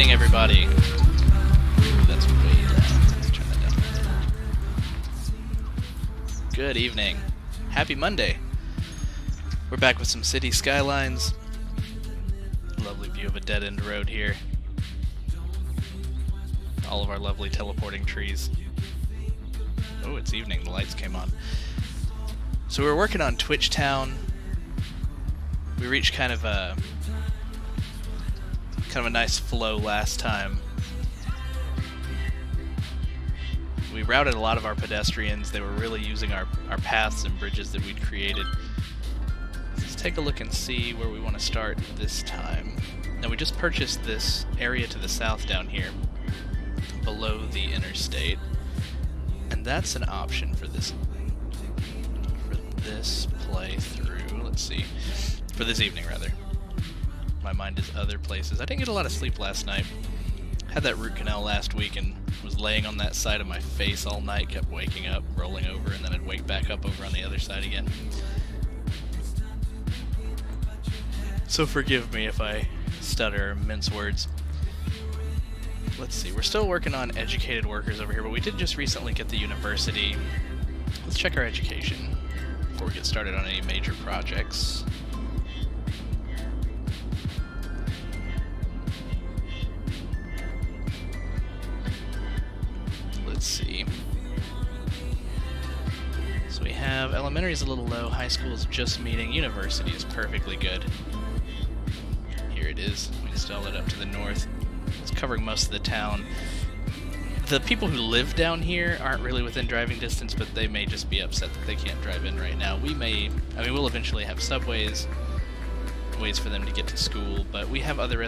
evening, everybody. Ooh, that's way loud. Let's turn that down. Good evening. Happy Monday. We're back with some city skylines. Lovely view of a dead-end road here. All of our lovely teleporting trees. Oh, it's evening. The lights came on. So we were working on Twitch Town. We reached kind of a nice flow last time. We routed a lot of our pedestrians. They were really using our paths and bridges that we'd created. Let's take a look and see where we want to start this time. Now, we just purchased this area to the south down here, below the interstate, and that's an option for this playthrough. Let's see, for this evening rather. My mind is other places. I didn't get a lot of sleep last night. Had that root canal last week and was laying on that side of my face all night, kept waking up, rolling over, and then I'd wake back up over on the other side again. So forgive me if I stutter or mince words. Let's see, we're still working on educated workers over here, but we did just recently get the university. Let's check our education before we get started on any major projects. Let's see. So we have elementary is a little low, high school is just meeting, university is perfectly good. Here it is. We installed it up to the north. It's covering most of the town. The people who live down here aren't really within driving distance, but they may just be upset that they can't drive in right now. We'll eventually have subways, ways for them to get to school, but we have other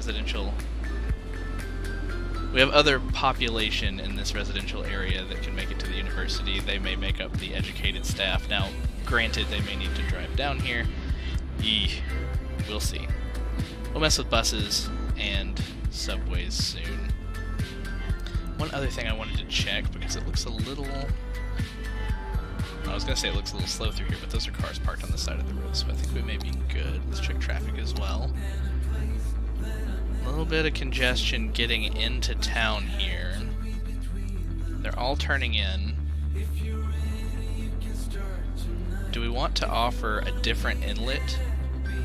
other population in this residential area that can make it to the university. They may make up the educated staff. Now, granted, they may need to drive down here. We'll see. We'll mess with buses and subways soon. One other thing I wanted to check, because it looks a little... I was going to say it looks a little slow through here, but those are cars parked on the side of the road, so I think we may be good. Let's check traffic as well. A little bit of congestion getting into town here. They're all turning in. Do we want to offer a different inlet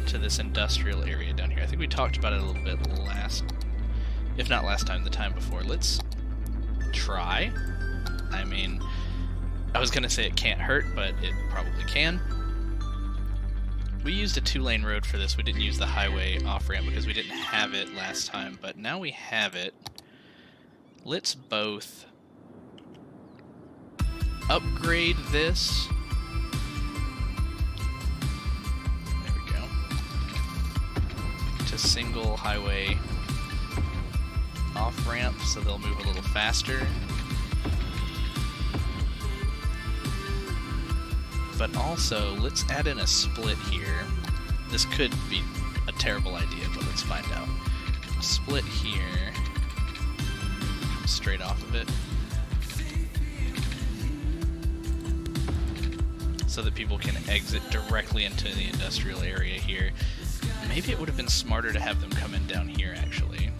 to this industrial area down here? I think we talked about it a little bit if not last time, the time before. Let's try. I mean, I was gonna say it can't hurt, but it probably can. We used a 2-lane road for this. We didn't use the highway off-ramp because we didn't have it last time, but now we have it. Let's both upgrade this. There we go. To single highway off-ramp, so they'll move a little faster. But also, let's add in a split here. This could be a terrible idea, but let's find out. A split here, straight off of it, so that people can exit directly into the industrial area here. Maybe it would have been smarter to have them come in down here, actually.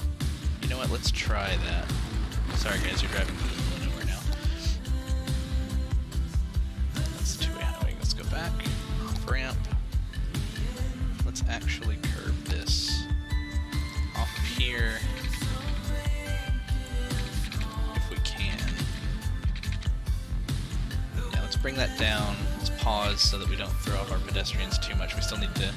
You know what, let's try that. Sorry guys, you're driving through the middle of nowhere now. That's the two-way highway. Let's go back. Off-ramp. Let's actually curve this off of here, if we can. Yeah, let's bring that down. Let's pause so that we don't throw off our pedestrians too much. We still need to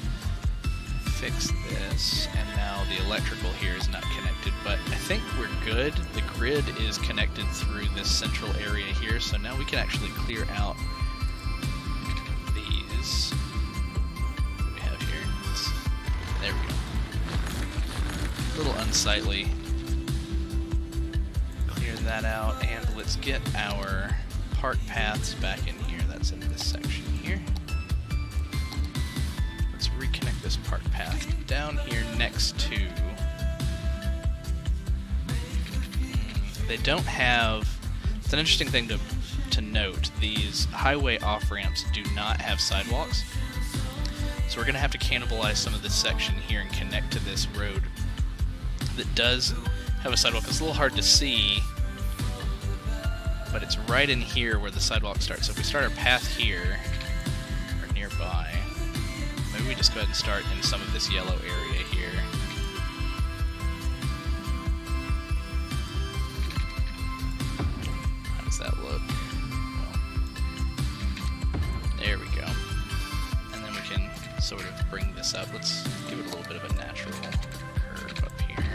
fix this, and now the electrical here is not connected, but I think we're good. The grid is connected through this central area here, so now we can actually clear out these. What do we have here? There we go. A little unsightly. Clear that out, and let's get our park paths back in here. That's in this section here. Reconnect this park path down here next to... They don't have... It's an interesting thing to note. These highway off-ramps do not have sidewalks. So we're going to have to cannibalize some of this section here and connect to this road that does have a sidewalk. It's a little hard to see, but it's right in here where the sidewalk starts. So if we start our path here, or nearby, maybe we just go ahead and start in some of this yellow area here. How does that look? Well, there we go. And then we can sort of bring this up. Let's give it a little bit of a natural curve up here.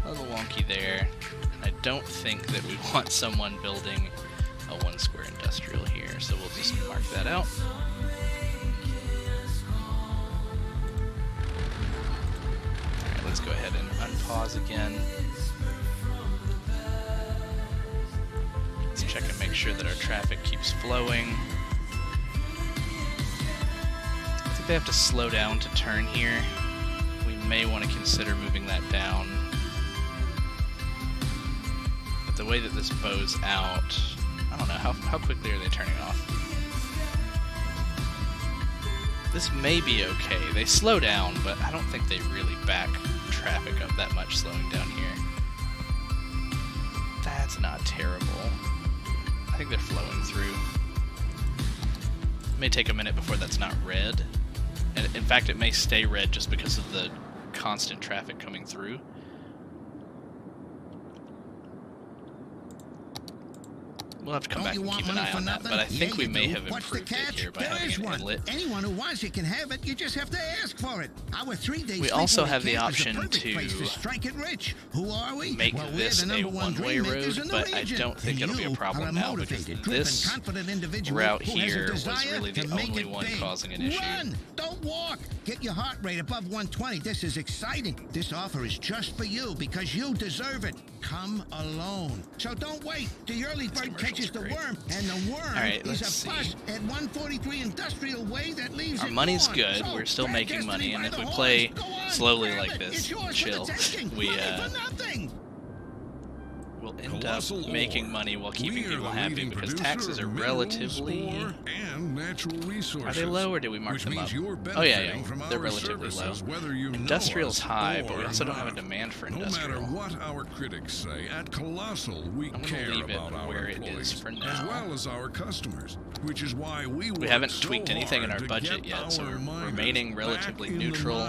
A little wonky there. I don't think that we want someone building a 1 square industrial here, so we'll just mark that out. Alright, let's go ahead and unpause again. Let's check and make sure that our traffic keeps flowing. I think they have to slow down to turn here. We may want to consider moving that down. The way that this bows out, I don't know, how quickly are they turning off? This may be okay. They slow down, but I don't think they really back traffic up that much slowing down here. That's not terrible. I think they're flowing through. It may take a minute before that's not red. And in fact, it may stay red just because of the constant traffic coming through. We'll have to come back and keep an eye on that, but I think we may have improved it here by having an inlet. Anyone who wants it can have it. You just have to ask for it. Our 3-day we also have the option to strike it rich. Who are we? make this a one-way road, but I don't think it'll be a problem now because this route here was really the only one causing an issue. Run! Don't walk! Get your heart rate above 120. This is exciting. This offer is just for you because you deserve it. Come alone. So don't wait. The early bird catches the worm, and the worm is a bus at 143 Industrial Way that leaves our money's good. So we're still making money, and if we play slowly like this, chill, we'll end up making money while keeping people happy because taxes are relatively... Are they low or did we mark them up? Oh yeah, they're relatively low. Industrial's high, but we also don't have a demand for industrial. No matter what our critics say, at Colossal we care about our employees for now. As well as our customers, which is why we haven't tweaked anything in our budget yet, so we're remaining relatively neutral.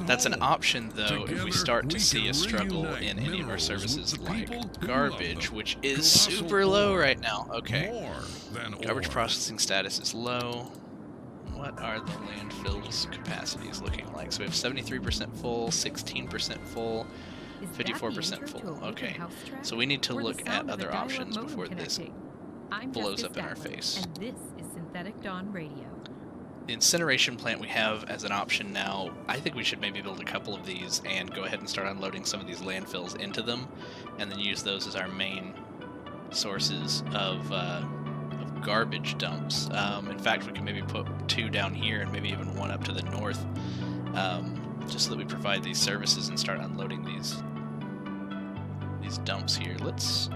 That's an option though if we start to see a struggle in any of our services like garbage, which is super low right now. Okay. Garbage processing status is low. What are the landfill's capacities looking like? So we have 73% full, 16% full, 54% full. Okay. So we need to look at other options before this blows up in our face. And this is Synthetic Dawn Radio. The incineration plant we have as an option now, I think we should maybe build a couple of these and go ahead and start unloading some of these landfills into them, and then use those as our main sources of garbage dumps. In fact, we can maybe put 2 down here and maybe even 1 up to the north, just so that we provide these services and start unloading these dumps here. Let's...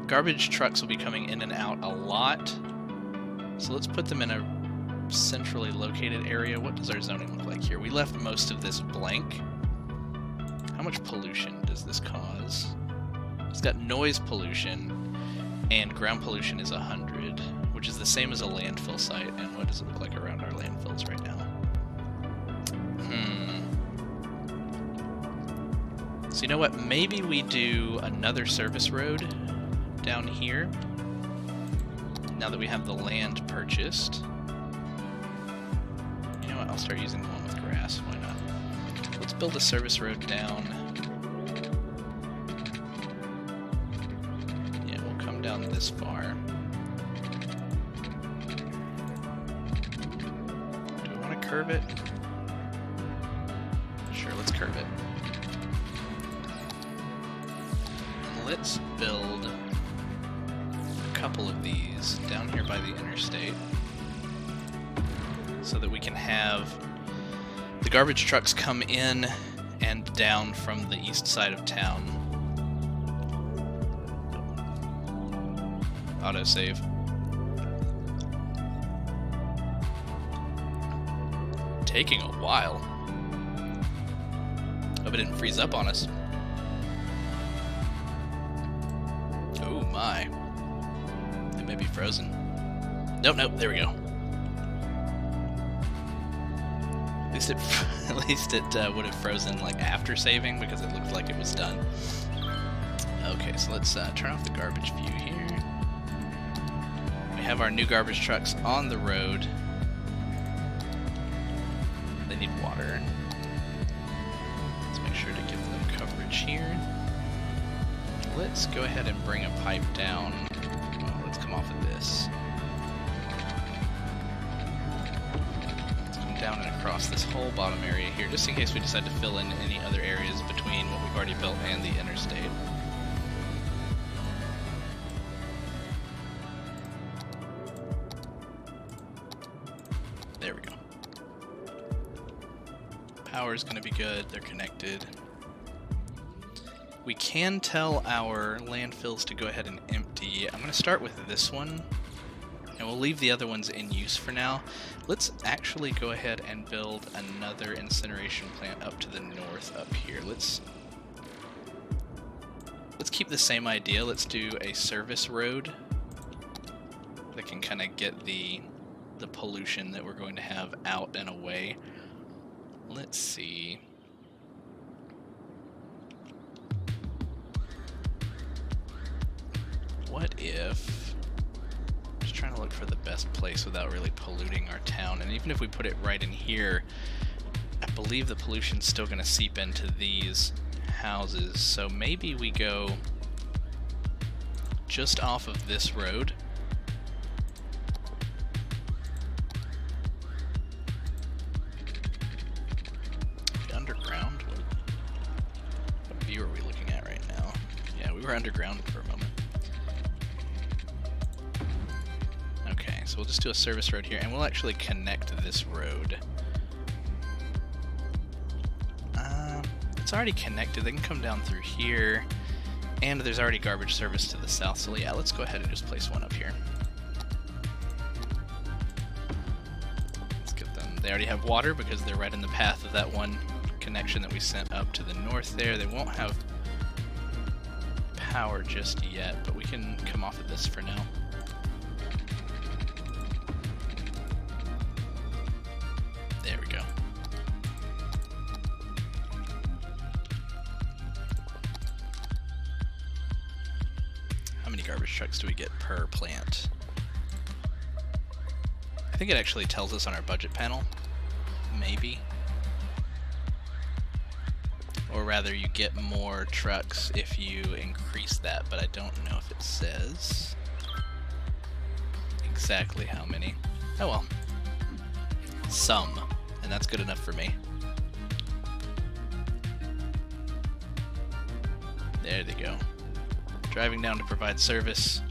garbage trucks will be coming in and out a lot. So let's put them in a centrally located area. What does our zoning look like here? We left most of this blank. How much pollution does this cause? It's got noise pollution, and ground pollution is 100, which is the same as a landfill site. And what does it look like around our landfills right now? So you know what? Maybe we do another service road down here. Now that we have the land purchased. You know what, I'll start using the one with grass, why not? Let's build a service road down. Yeah, we'll come down this far. Do we want to curve it? Sure, let's curve it. And let's build couple of these down here by the interstate so that we can have the garbage trucks come in and down from the east side of town. Autosave. Taking a while. Hope it didn't freeze up on us. Oh my. It may be frozen. Nope, nope, there we go. At least it would have frozen like after saving because it looked like it was done. Okay, so let's turn off the garbage view here. We have our new garbage trucks on the road. They need water. Let's make sure to give them coverage here. Let's go ahead and bring a pipe down. Well, let's come off of this. Let's come down and across this whole bottom area here, just in case we decide to fill in any other areas between what we've already built and the interstate. There we go. Power's gonna be good, they're connected. We can tell our landfills to go ahead and empty. I'm gonna start with this one, and we'll leave the other ones in use for now. Let's actually go ahead and build another incineration plant up to the north up here. Let's keep the same idea. Let's do a service road that can kind of get the pollution that we're going to have out and away. Let's see. What if... just trying to look for the best place without really polluting our town. And even if we put it right in here, I believe the pollution's still going to seep into these houses. So maybe we go just off of this road. Underground? What view are we looking at right now? Yeah, we were underground for a moment. Okay, so we'll just do a service road here, and we'll actually connect this road. It's already connected. They can come down through here, and there's already garbage service to the south, so yeah, let's go ahead and just place one up here. Let's get them. They already have water because they're right in the path of that one connection that we sent up to the north there. They won't have power just yet, but we can come off of this for now. There we go. How many garbage trucks do we get per plant? I think it actually tells us on our budget panel. Maybe. Or rather, you get more trucks if you increase that, but I don't know if it says exactly how many. Oh well. Some. And that's good enough for me. There they go. Driving down to provide service.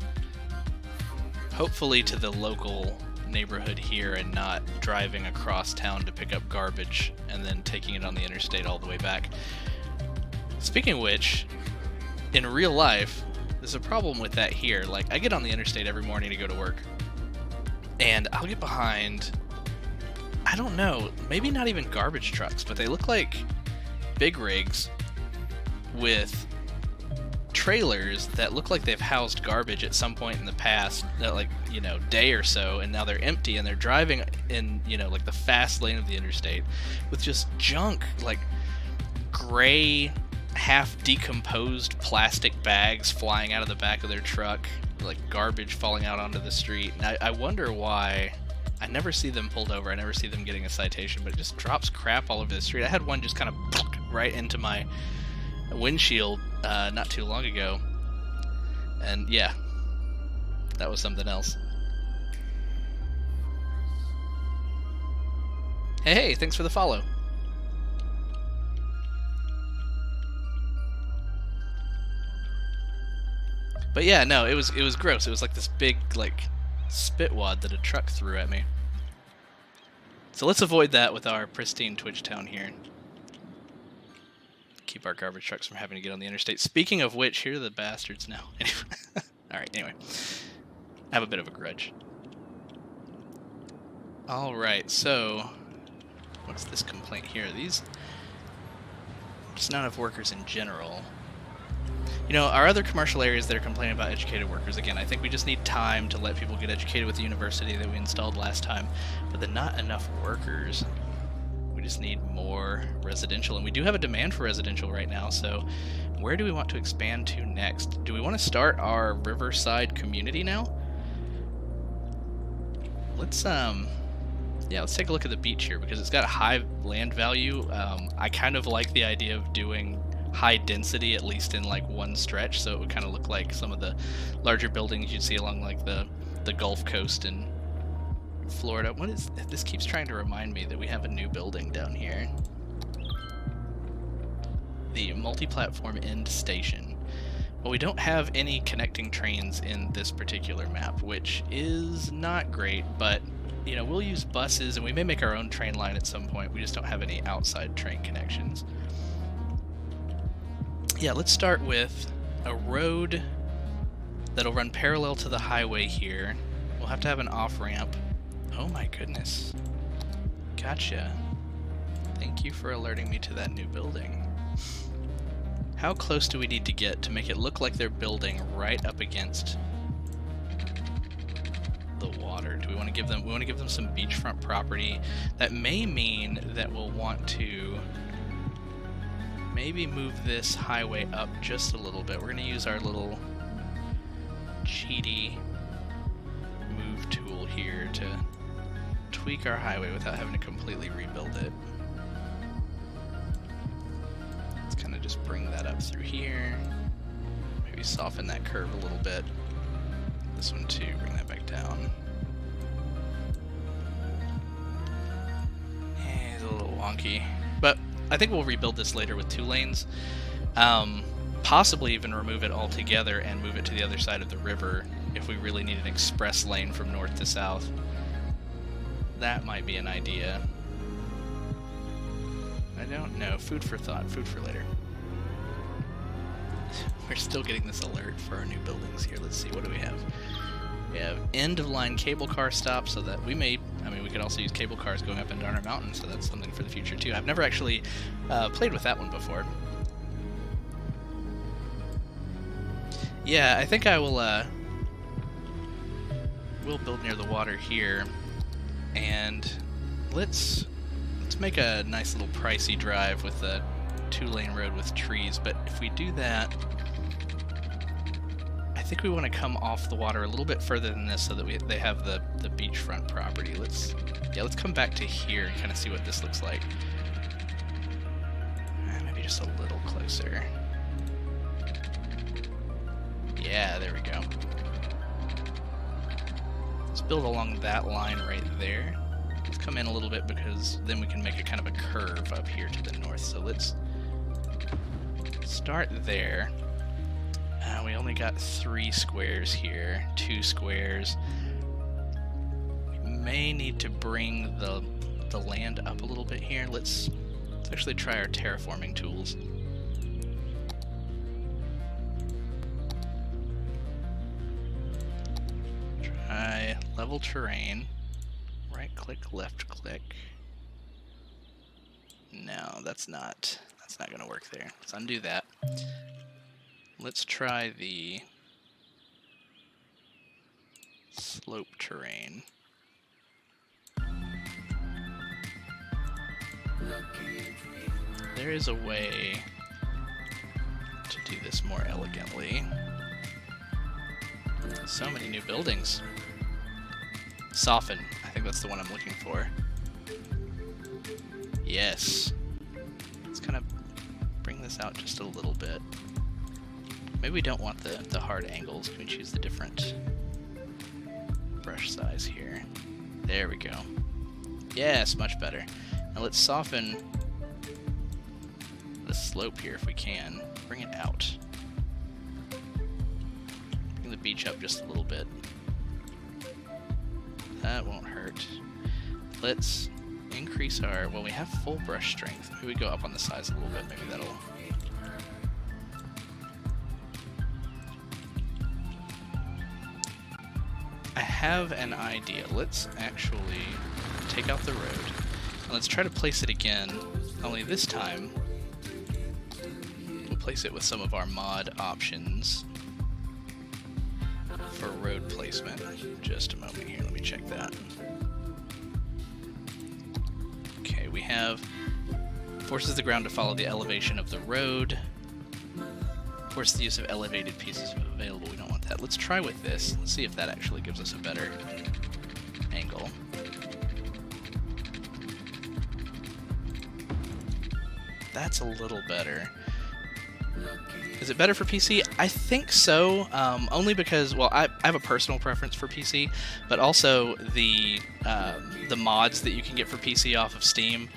Hopefully to the local neighborhood here and not driving across town to pick up garbage and then taking it on the interstate all the way back. Speaking of which, in real life, there's a problem with that here. Like, I get on the interstate every morning to go to work, and I'll get behind, I don't know, maybe not even garbage trucks, but they look like big rigs with trailers that look like they've housed garbage at some point in the past, like, you know, day or so, and now they're empty, and they're driving in, you know, like the fast lane of the interstate with just junk, like gray, half decomposed plastic bags flying out of the back of their truck, like garbage falling out onto the street. And I wonder why I never see them pulled over. I never see them getting a citation, but it just drops crap all over the street. I had one just kind of right into my windshield not too long ago, and yeah, that was something else. Hey, thanks for the follow. But yeah, no, it was gross. It was like this big, like, spit wad that a truck threw at me. So let's avoid that with our pristine Twitch town here. Keep our garbage trucks from having to get on the interstate. Speaking of which, here are the bastards now. Alright, anyway. I have a bit of a grudge. Alright, so what's this complaint here? These Just not enough workers in general. You know, our other commercial areas that are complaining about educated workers, again, I think we just need time to let people get educated with the university that we installed last time, but then not enough workers. We just need more residential, and we do have a demand for residential right now, so where do we want to expand to next? Do we want to start our riverside community now? Let's take a look at the beach here, because it's got a high land value. I kind of like the idea of doing high density, at least in like one stretch, so it would kind of look like some of the larger buildings you'd see along like the Gulf Coast in Florida. What is this? Keeps trying to remind me that we have a new building down here. The multi-platform end station. Well, we don't have any connecting trains in this particular map, which is not great, but you know, we'll use buses and we may make our own train line at some point. We just don't have any outside train connections. Yeah, let's start with a road that'll run parallel to the highway here. We'll have to have an off-ramp. Oh my goodness. Gotcha. Thank you for alerting me to that new building. How close do we need to get to make it look like they're building right up against the water? Do we want to give them, some beachfront property? That may mean that we'll want to maybe move this highway up just a little bit. We're going to use our little cheaty move tool here to tweak our highway without having to completely rebuild it. Let's kind of just bring that up through here. Maybe soften that curve a little bit. This one too, bring that back down. It's a little wonky, but I think we'll rebuild this later with 2 lanes. Possibly even remove it altogether and move it to the other side of the river if we really need an express lane from north to south. That might be an idea. I don't know. Food for thought. Food for later. We're still getting this alert for our new buildings here. Let's see. What do we have? We have end-of-line cable car stop, so that we may... I mean, we could also use cable cars going up and down our mountain, so that's something for the future, too. I've never actually played with that one before. Yeah, I think I will... we'll build near the water here, and let's make a nice little pricey drive with a 2-lane road with trees. But if we do that, I think we want to come off the water a little bit further than this so that they have the beachfront property. Let's come back to here and kind of see what this looks like. Maybe just a little closer. Yeah, there we go. Let's build along that line right there. Let's come in a little bit because then we can make a kind of a curve up here to the north. So let's start there. We only got 3 squares here, 2 squares. We may need to bring the land up a little bit here. Let's actually try our terraforming tools. Try level terrain. Right click, left click. No, that's not gonna work there. Let's undo that. Let's try the slope terrain. There is a way to do this more elegantly. So many new buildings. Soften. I think that's the one I'm looking for. Yes. Let's kind of bring this out just a little bit. Maybe we don't want the hard angles. Can we choose the different brush size here? There we go. Yes, much better. Now let's soften the slope here if we can. Bring it out. Bring the beach up just a little bit. That won't hurt. Let's increase our... Well, we have full brush strength. Maybe we go up on the size a little bit. Maybe that'll... I have an idea. Let's actually take out the road. And let's try to place it again. Only this time, replace it with some of our mod options for road placement. Just a moment here, let me check that. Okay, we have forces the ground to follow the elevation of the road. Force the use of elevated pieces available. We don't want that. Let's try with this. Let's see if that actually gives us a better angle. That's a little better. Is it better for PC? I think so, only because, well, I have a personal preference for PC, but also the mods that you can get for PC off of Steam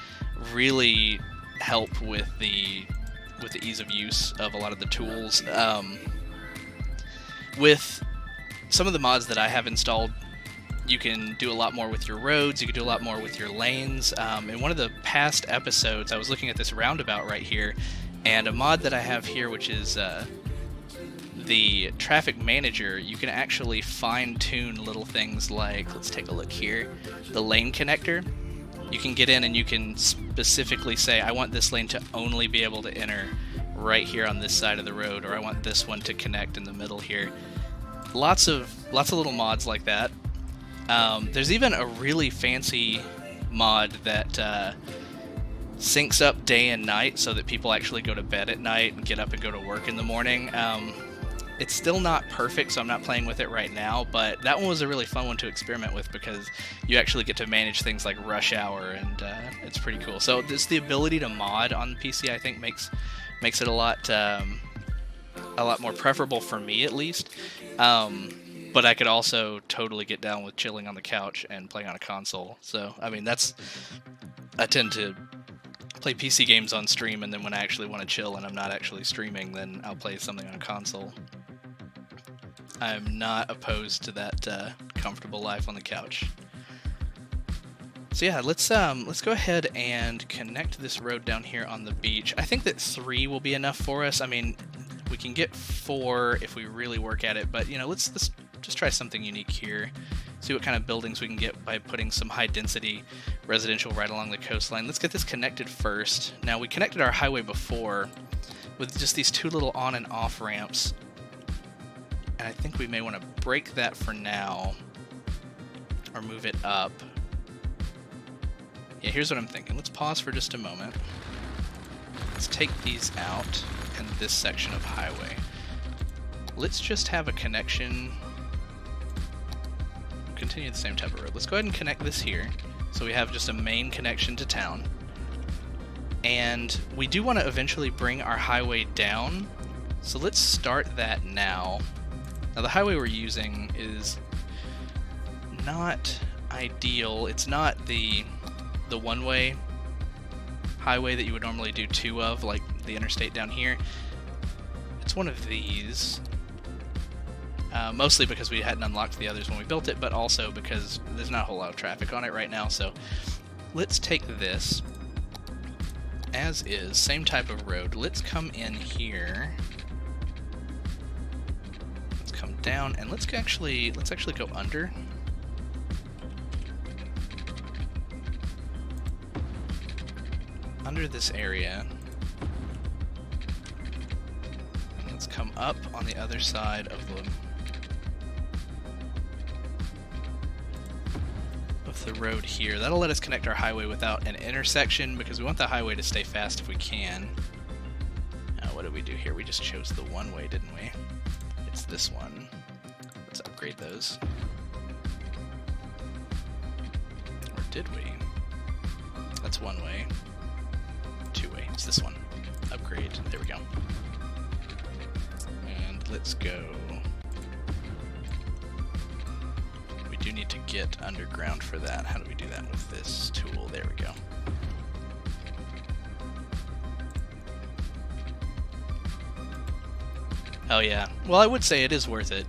really help with the ease of use of a lot of the tools. With some of the mods that I have installed, you can do a lot more with your roads, you can do a lot more with your lanes. In one of the past episodes, I was looking at this roundabout right here, and a mod that I have here, which is the traffic manager, you can actually fine-tune little things like, let's take a look here, the lane connector. You can get in and you can specifically say, I want this lane to only be able to enter right here on this side of the road, or I want this one to connect in the middle here. Lots of little mods like that. There's even a really fancy mod that syncs up day and night so that people actually go to bed at night and get up and go to work in the morning. It's still not perfect, so I'm not playing with it right now, but that one was a really fun one to experiment with because you actually get to manage things like rush hour, and it's pretty cool. So this, the ability to mod on the PC, I think makes it a lot more preferable for me, at least. But I could also totally get down with chilling on the couch and playing on a console. So, I mean, I tend to play PC games on stream, and then when I actually want to chill and I'm not actually streaming, then I'll play something on a console. I'm not opposed to that comfortable life on the couch. So yeah, let's go ahead and connect this road down here on the beach. I think that 3 will be enough for us. I mean, we can get 4 if we really work at it, but you know, let's just try something unique here. See what kind of buildings we can get by putting some high density residential right along the coastline. Let's get this connected first. Now, we connected our highway before with just these 2 little on and off ramps, and I think we may want to break that for now or move it up. Yeah, here's what I'm thinking. Let's pause for just a moment. Let's take these out and this section of highway. Let's just have a connection. Continue the same type of road. Let's go ahead and connect this here, so we have just a main connection to town. And we do want to eventually bring our highway down, so let's start that now. Now, the highway we're using is not ideal. It's not the one-way highway that you would normally do 2 of, like the interstate down here. It's one of these. Mostly because we hadn't unlocked the others when we built it, but also because there's not a whole lot of traffic on it right now. So let's take this as is, same type of road. Let's come in here. Let's come down, and let's actually go under. Under this area. And let's come up on the other side of the road here. That'll let us connect our highway without an intersection, because we want the highway to stay fast if we can. Now, what did we do here? We just chose the one way, didn't we? It's this one. Let's upgrade those. Or did we? That's one way. 2-way. It's this one. Upgrade. There we go. And let's go. We do need to get underground for that. How do we do that with this tool? There we go. Oh yeah. Well, I would say it is worth it.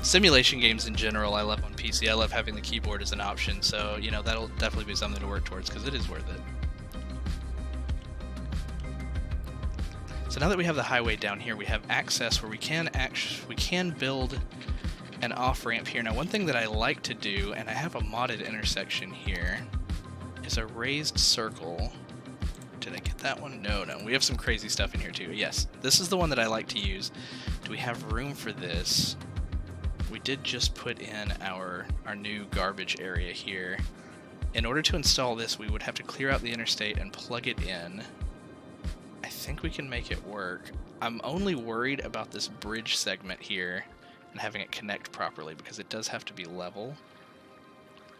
Simulation games in general, I love on PC. I love having the keyboard as an option, so, you know, that'll definitely be something to work towards, because it is worth it. So now that we have the highway down here, we have access where we can build an off-ramp here. Now, one thing that I like to do, and I have a modded intersection here, is a raised circle Did I get that one? No, no. We have some crazy stuff in here too. Yes, this is the one that I like to use. Do we have room for this? We did just put in our new garbage area here. In order to install this, we would have to clear out the interstate and plug it in. I think we can make it work. I'm only worried about this bridge segment here and having it connect properly because it does have to be level.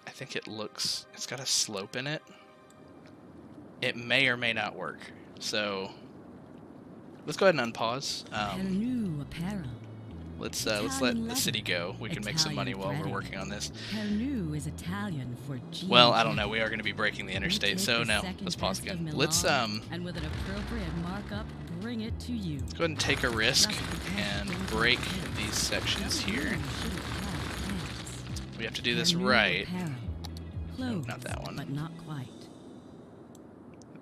I think it's got a slope in it. It may or may not work. So let's go ahead and unpause. New apparel. Let's let the city go. We can make some money while we're working on this. Pernu is Italian for well, I don't know. We are going to be breaking the interstate, so no. Let's pause again. Let's and with an appropriate markup, bring it to you. Let's go ahead and take a risk and break these sections here. We have to do this right. Close, not that one. But not quite.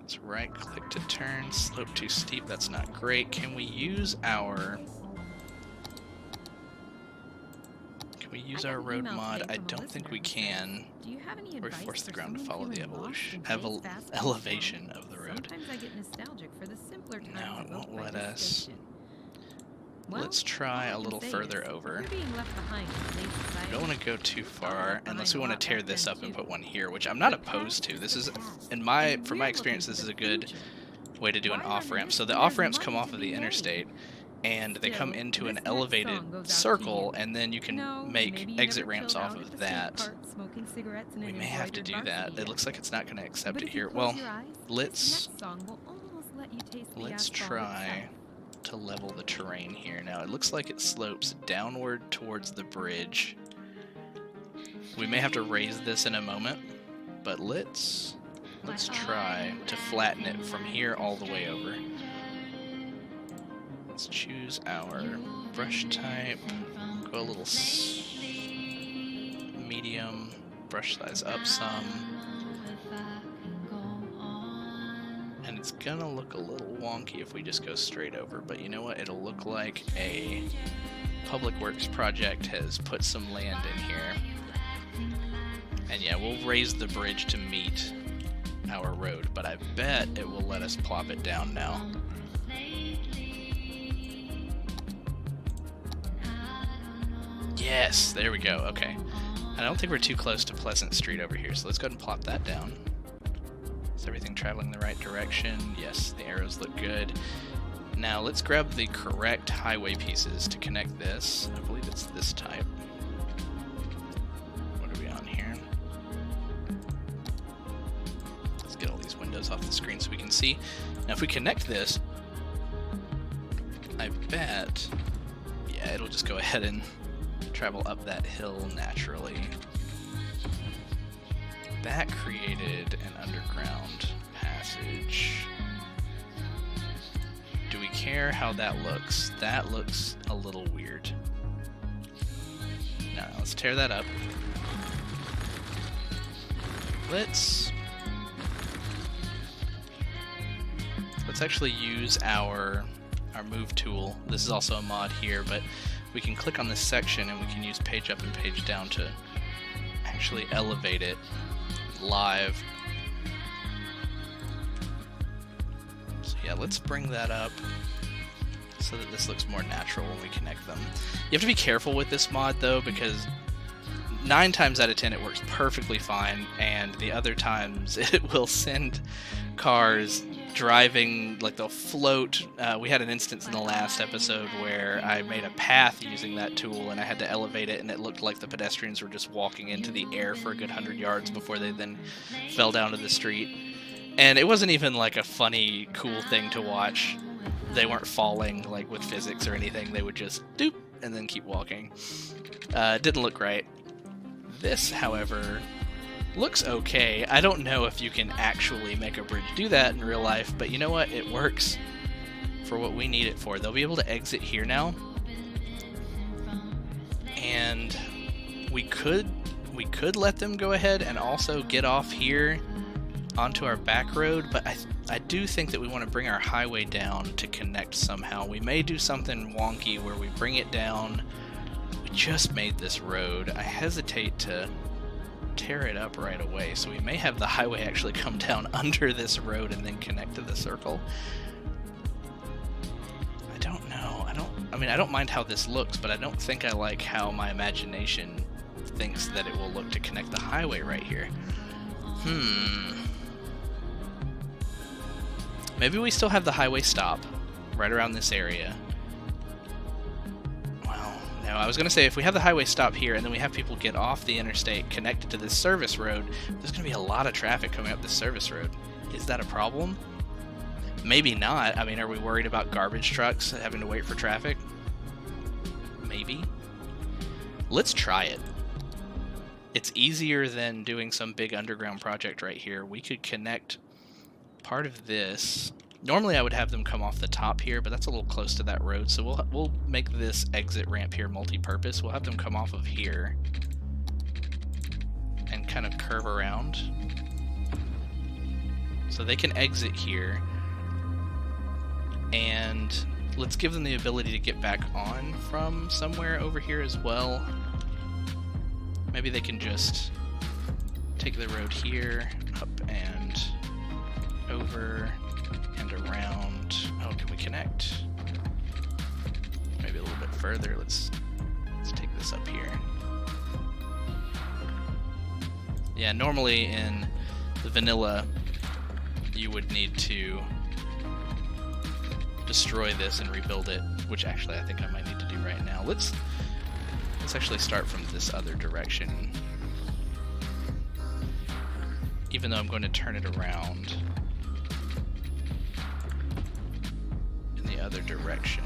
Let's right click to turn. Slope too steep. That's not great. Can we use our road mod? I don't think we can. Do you have any Or advice force the for ground to someone follow the feeling lost evolution, in today's fast-paced elevation world? of the road. Sometimes I get nostalgic for the simpler times No, it evoked won't by let this us. station. Well, Let's try all I a can little say further is, over. you're being left behind in today's society. We don't want to go too far left unless we behind want a to lot tear back this then, up and too. put one here, which I'm not The opposed past to. is This the is, past, from and my we're experience, looking this to is a the good future. way to do an Why off-ramp. reminisce So the when there's off-ramps come money off to of be the made? interstate, and they come Still, into this an next elevated song goes out to circle, you. and then you can No, make maybe you exit never ramps chilled off out at of the skate that. park, smoking cigarettes in We an may have to do embroidered that. varsity It looks like it's not going to accept But it if you here. close Well, your eyes, let's this next song will almost let you taste the let's asphalt try itself. to level the terrain here. Now it looks like it slopes downward towards the bridge. We may have to raise this in a moment, but let's try to flatten it from here all the way over. Let's choose our brush type. Go a little medium. Brush size up some. And it's gonna look a little wonky if we just go straight over, but you know what? It'll look like a public works project has put some land in here. And yeah, we'll raise the bridge to meet our road, but I bet it will let us plop it down now. Yes, there we go. Okay. I don't think we're too close to Pleasant Street over here, so let's go ahead and plop that down. Is everything traveling the right direction? Yes, the arrows look good. Now let's grab the correct highway pieces to connect this. I believe it's this type. What are we on here? Let's get all these windows off the screen so we can see. Now if we connect this, I bet, yeah, it'll just go ahead and travel up that hill naturally. That created an underground passage. Do we care how that looks? That looks a little weird. Now, let's tear that up. Let's actually use our move tool. This is also a mod here, but we can click on this section and we can use page up and page down to actually elevate it live. So yeah, let's bring that up so that this looks more natural when we connect them. You have to be careful with this mod though, because 9 times out of 10 it works perfectly fine, and the other times it will send cars driving, like they'll float. We had an instance in the last episode where I made a path using that tool and I had to elevate it, and it looked like the pedestrians were just walking into the air for a good 100 yards before they then fell down to the street. And it wasn't even like a funny, cool thing to watch. They weren't falling like with physics or anything. They would just doop and then keep walking. Didn't look right. This, however, looks okay. I don't know if you can actually make a bridge do that in real life, but you know what? It works for what we need it for. They'll be able to exit here now. And we could let them go ahead and also get off here onto our back road, but I do think that we want to bring our highway down to connect somehow. We may do something wonky where we bring it down. We just made this road. I hesitate to tear it up right away, so we may have the highway actually come down under this road and then connect to the circle. I don't know. I mean, I don't mind how this looks, but I don't think I like how my imagination thinks that it will look to connect the highway right here. Maybe we still have the highway stop right around this area. Well, no, I was going to say if we have the highway stop here and then we have people get off the interstate connected to this service road, there's going to be a lot of traffic coming up this service road. Is that a problem? Maybe not. I mean, are we worried about garbage trucks having to wait for traffic? Maybe. Let's try it. It's easier than doing some big underground project right here. We could connect part of this. Normally I would have them come off the top here, but that's a little close to that road, so we'll make this exit ramp here multi-purpose. We'll have them come off of here and kind of curve around. So they can exit here, and let's give them the ability to get back on from somewhere over here as well. Maybe they can just take the road here, up and over and around. Oh, can we connect? Maybe a little bit further. Let's take this up here. Yeah, normally in the vanilla, you would need to destroy this and rebuild it, which actually I think I might need to do right now. Let's actually start from this other direction. Even though I'm going to turn it around in the other direction.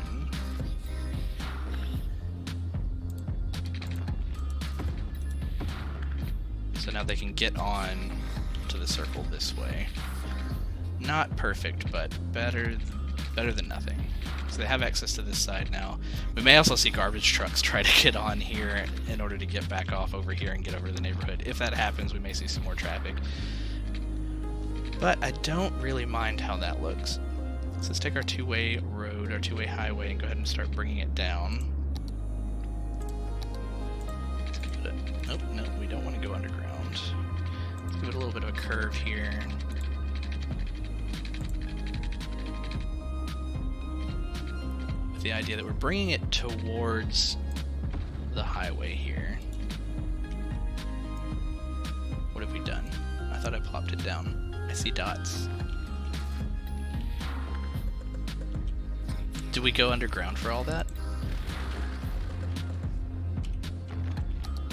So now they can get on to the circle this way. Not perfect, but better than nothing. So they have access to this side now. We may also see garbage trucks try to get on here in order to get back off over here and get over to the neighborhood. If that happens, we may see some more traffic. But I don't really mind how that looks. So let's take our two-way road, our two-way highway, and go ahead and start bringing it down. Let's give it a, nope, no, we don't want to go underground. Let's give it a little bit of a curve here. The idea that we're bringing it towards the highway here. What have we done? I thought I plopped it down. I see dots. Do we go underground for all that?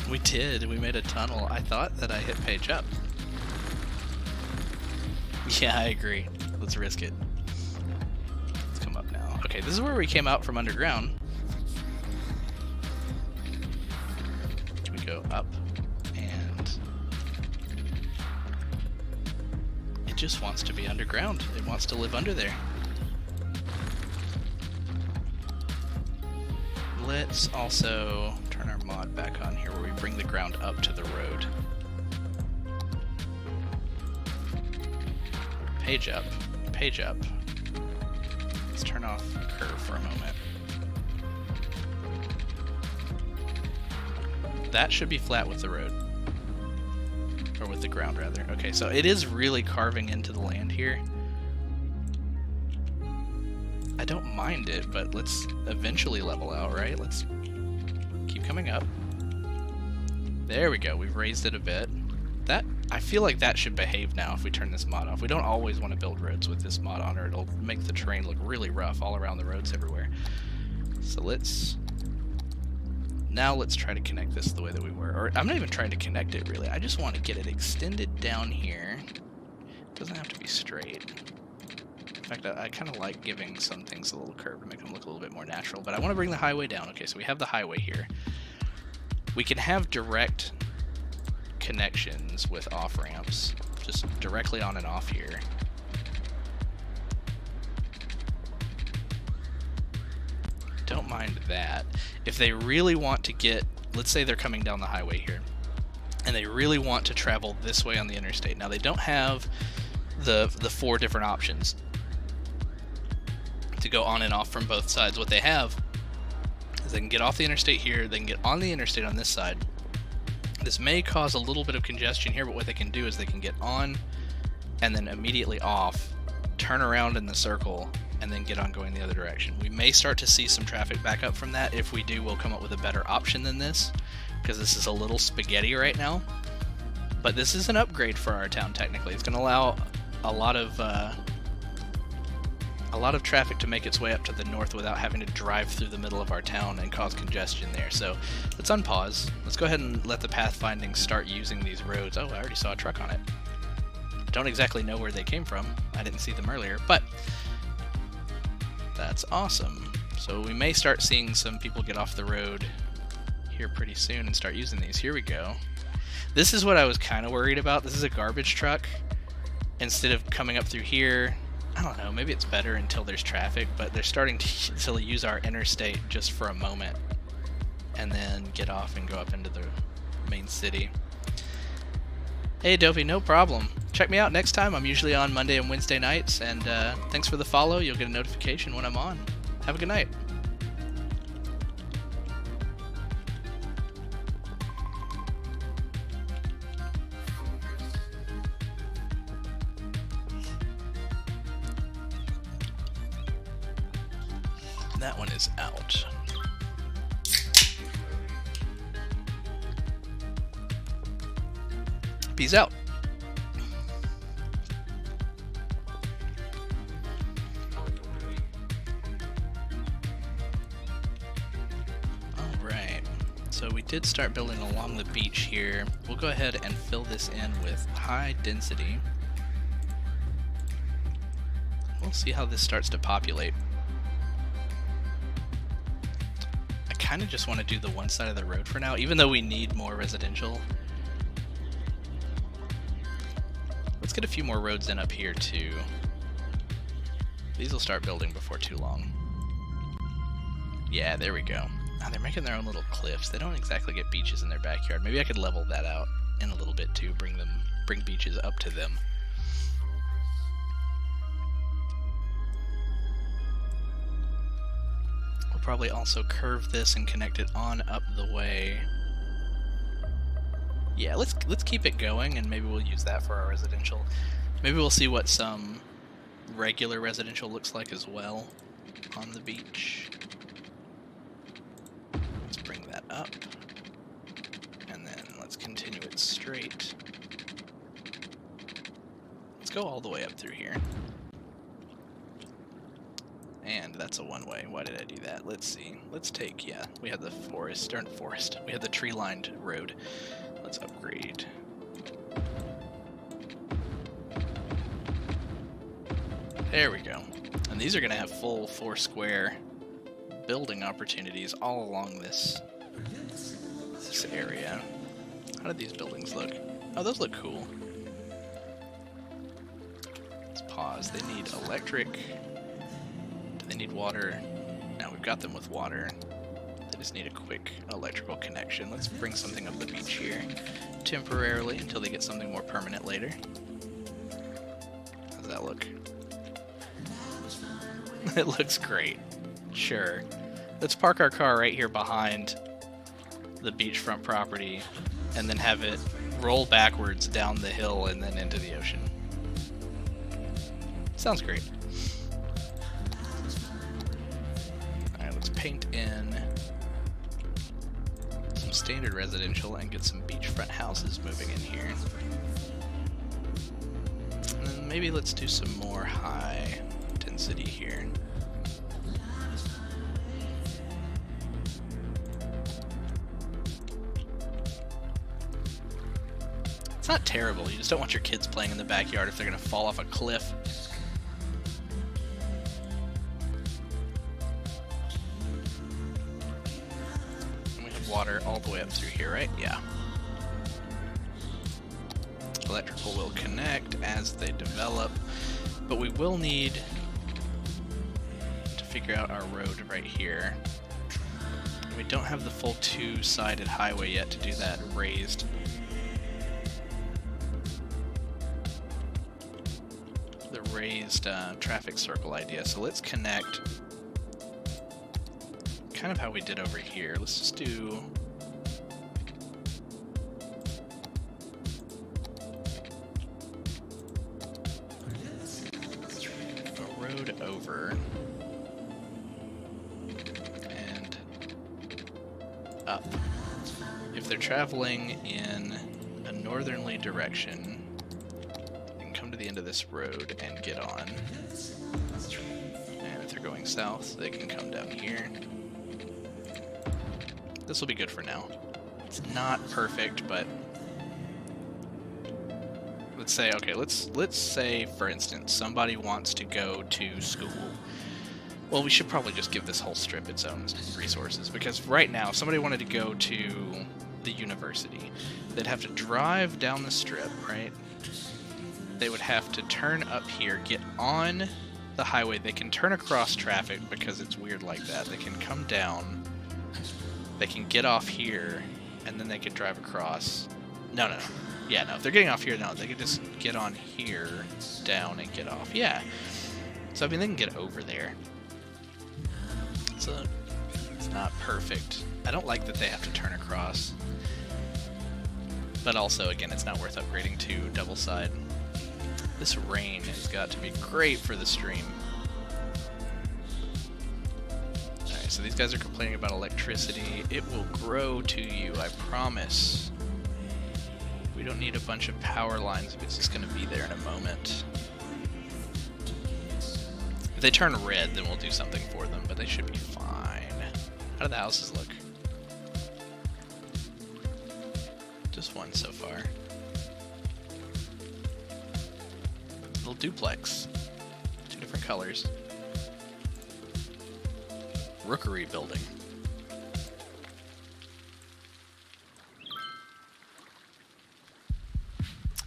We did. We made a tunnel. I thought that I hit page up. Yeah, I agree. Let's risk it. Okay, this is where we came out from underground. We go up, and it just wants to be underground. It wants to live under there. Let's also turn our mod back on here where we bring the ground up to the road. Page up, page up. Turn off curve for a moment. That should be flat with the road. Or with the ground, rather. Okay, so it is really carving into the land here. I don't mind it, but let's eventually level out, right? Let's keep coming up. There we go. We've raised it a bit. That, I feel like that should behave now if we turn this mod off. We don't always want to build roads with this mod on, or it'll make the terrain look really rough all around the roads everywhere. So let's try to connect this the way that we were. Or I'm not even trying to connect it really. I just want to get it extended down here. It doesn't have to be straight. In fact, I kind of like giving some things a little curve to make them look a little bit more natural. But I want to bring the highway down. Okay, so we have the highway here. We can have direct connections with off-ramps, just directly on and off here. Don't mind that. If they really want to get, let's say they're coming down the highway here, and they really want to travel this way on the interstate. Now they don't have the 4 different options to go on and off from both sides. What they have is they can get off the interstate here, they can get on the interstate on this side, This may cause a little bit of congestion here, but what they can do is they can get on and then immediately off, turn around in the circle, and then get on going the other direction. We may start to see some traffic back up from that. If we do, we'll come up with a better option than this, because this is a little spaghetti right now. But this is an upgrade for our town, technically. It's going to allow a lot of traffic to make its way up to the north without having to drive through the middle of our town and cause congestion there. So let's unpause. Let's go ahead and let the pathfinding start using these roads. Oh, I already saw a truck on it. Don't exactly know where they came from. I didn't see them earlier, but that's awesome. So we may start seeing some people get off the road here pretty soon and start using these. Here we go. This is what I was kind of worried about. This is a garbage truck. Instead of coming up through here, I don't know, maybe it's better until there's traffic, but they're starting to use our interstate just for a moment and then get off and go up into the main city. Hey Dopey, no problem. Check me out next time. I'm usually on Monday and Wednesday nights, and thanks for the follow. You'll get a notification when I'm on. Have a good night. That one is out. Peace out. Alright, so we did start building along the beach here. We'll go ahead and fill this in with high density. We'll see how this starts to populate. I kind of just want to do the one side of the road for now, even though we need more residential. Let's get a few more roads in up here too. These will start building before too long. Yeah, there we go. Oh, they're making their own little cliffs. They don't exactly get beaches in their backyard. Maybe I could level that out in a little bit too, bring beaches up to them. We'll probably also curve this and connect it on up the way. Yeah, let's keep it going, and maybe we'll use that for our residential. Maybe we'll see what some regular residential looks like as well on the beach. Let's bring that up, and then let's continue it straight. Let's go all the way up through here. And that's a one-way. Why did I do that? Let's see. Let's take, yeah, we had the we had the tree-lined road. Let's upgrade. There we go. And these are going to have full 4-square building opportunities all along this area. How do these buildings look? Oh, those look cool. Let's pause. They need electric. Do they need water? No, we've got them with water. They just need a quick electrical connection. Let's bring something up the beach here temporarily until they get something more permanent later. How's that look? It looks great. Sure. Let's park our car right here behind the beachfront property and then have it roll backwards down the hill and then into the ocean. Sounds great. Alright, let's paint in some standard residential and get some beachfront houses moving in here. And then maybe let's do some more high density here. It's not terrible, you just don't want your kids playing in the backyard if they're going to fall off a cliff. And we have water all the way up through here, right? Yeah. Electrical will connect as they develop, but we will need to figure out our road right here. We don't have the full 2-sided highway yet to do that raised. Traffic circle idea. So let's connect kind of how we did over here. Let's just do road over and up. If they're traveling in a northerly direction, they can come to the end of this road and get on. And if they're going south, they can come down here. This will be good for now. It's not perfect, but let's say, okay, let's say, for instance, somebody wants to go to school. Well, we should probably just give this whole strip its own resources, because right now, if somebody wanted to go to the university, they'd have to drive down the strip, right? They would have to turn up here, get on the highway. They can turn across traffic because it's weird like that. They can come down, they can get off here, and then they could drive across. No. Yeah, no, if they're getting off here, no, they could just get on here, down, and get off. Yeah. So, I mean, they can get over there. So, it's not perfect. I don't like that they have to turn across. But also, again, it's not worth upgrading to double side. This rain has got to be great for the stream. Alright, so these guys are complaining about electricity. It will grow to you, I promise. We don't need a bunch of power lines if it's just going to be there in a moment. If they turn red, then we'll do something for them, but they should be fine. How do the houses look? Just one so far. Little duplex. 2 different colors. Rookery building.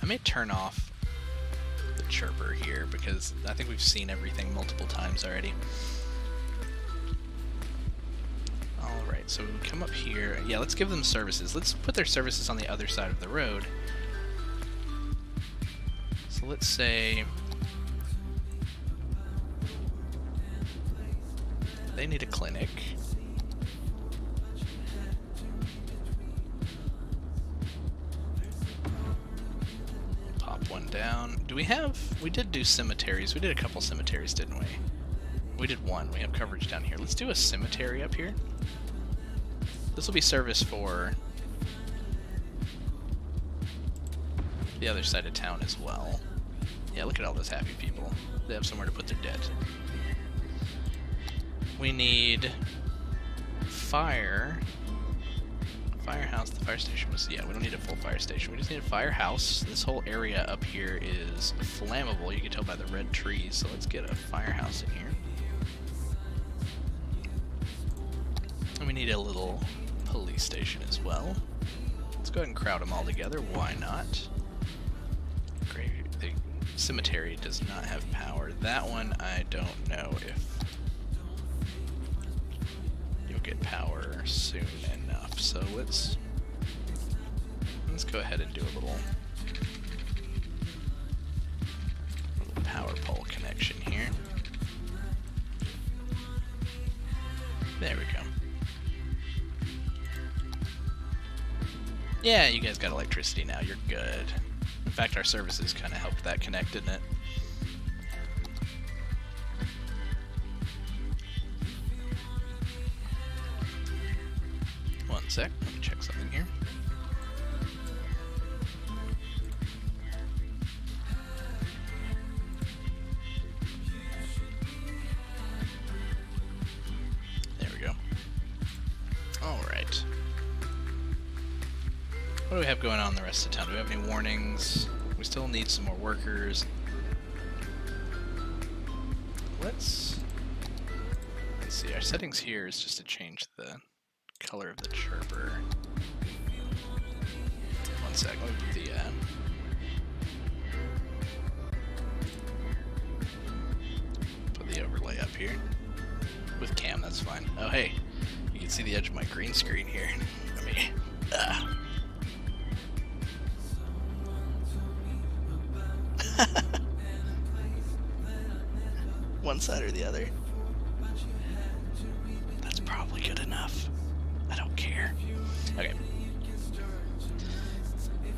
I may turn off the chirper here because I think we've seen everything multiple times already. Alright, so we come up here. Yeah, let's give them services. Let's put their services on the other side of the road. So let's say they need a clinic. Pop one down. Do we have... We did do cemeteries. We did a couple cemeteries, didn't we? We did one. We have coverage down here. Let's do a cemetery up here. This will be service for the other side of town as well. Yeah, look at all those happy people. They have somewhere to put their dead. We need fire. Firehouse. The fire station was... Yeah, we don't need a full fire station. We just need a firehouse. This whole area up here is flammable. You can tell by the red trees. So let's get a firehouse in here. And we need a little police station as well. Let's go ahead and crowd them all together. Why not? Great. The cemetery does not have power. That one, I don't know if you'll get power soon enough. So let's go ahead and do a little power pole connection here. There we go. Yeah, you guys got electricity now. You're good. In fact, our services kind of helped that connect, didn't it? One sec. Let me check something here. There we go. All right. What do we have going on in the rest of town? Do we have any warnings? We still need some more workers. Let's see. Our settings here is just to change the color of the chirper. One sec. Let me put the put the overlay up here with cam. That's fine. Oh hey, you can see the edge of my green screen here. Let me. One side or the other. That's probably good enough. I don't care. Okay.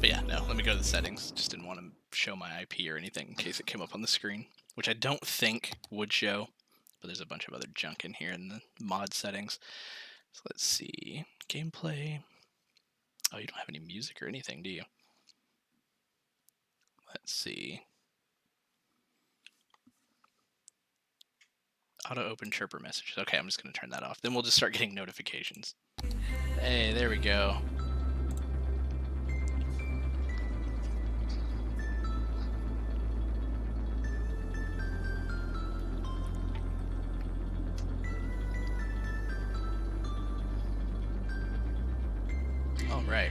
But yeah, no, No, let me go to the settings. Just didn't want to show my IP or anything in case it came up on the screen, which I don't think would show, but there's a bunch of other junk in here in the mod settings. So let's see. Gameplay. Oh, you don't have any music or anything, do you? Let's see. Auto open chirper messages. Okay, I'm just going to turn that off. Then we'll just start getting notifications. Hey, there we go. All right.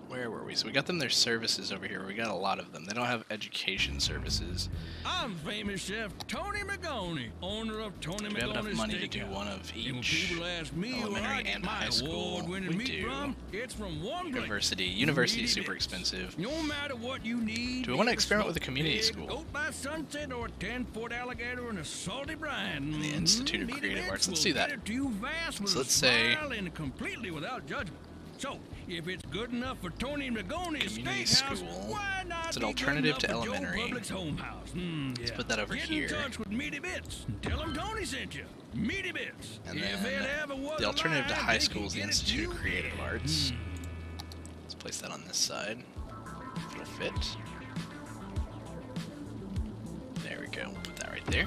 Where were we? So we got them their services over here. We got a lot of them. They don't have education services. I'm famous chef Tony McGoney, owner of Tony Do we have enough McGoney's money to do Steakhouse. one of And when each? people ask me where I Elementary get and my high school. award-winning We meat do. from, it's from one place. University. University is Meaty super Bits. expensive. No matter what you need. Do we want to be it a experiment with a smoked community pig, school? Goat by sunset, or a 10-foot alligator and a salty brine. The Institute of Meaty Creative Bits Arts. Let's will do that. get it to you vast with So a let's say- smile and completely without judgment. So, if it's good enough for Tony McGoney's Community Steakhouse, school. why not It's an be alternative good to enough for Joe elementary. Public's home house? Let's put that over Get here. in touch with Meaty Bits and tell them Tony sent you. Meaty Bits. And If then it ever was the alternative to alive, high they school can is the get it to Institute of you Creative there. Arts. Let's place that on this side. It'll fit. There we go. Put that right there.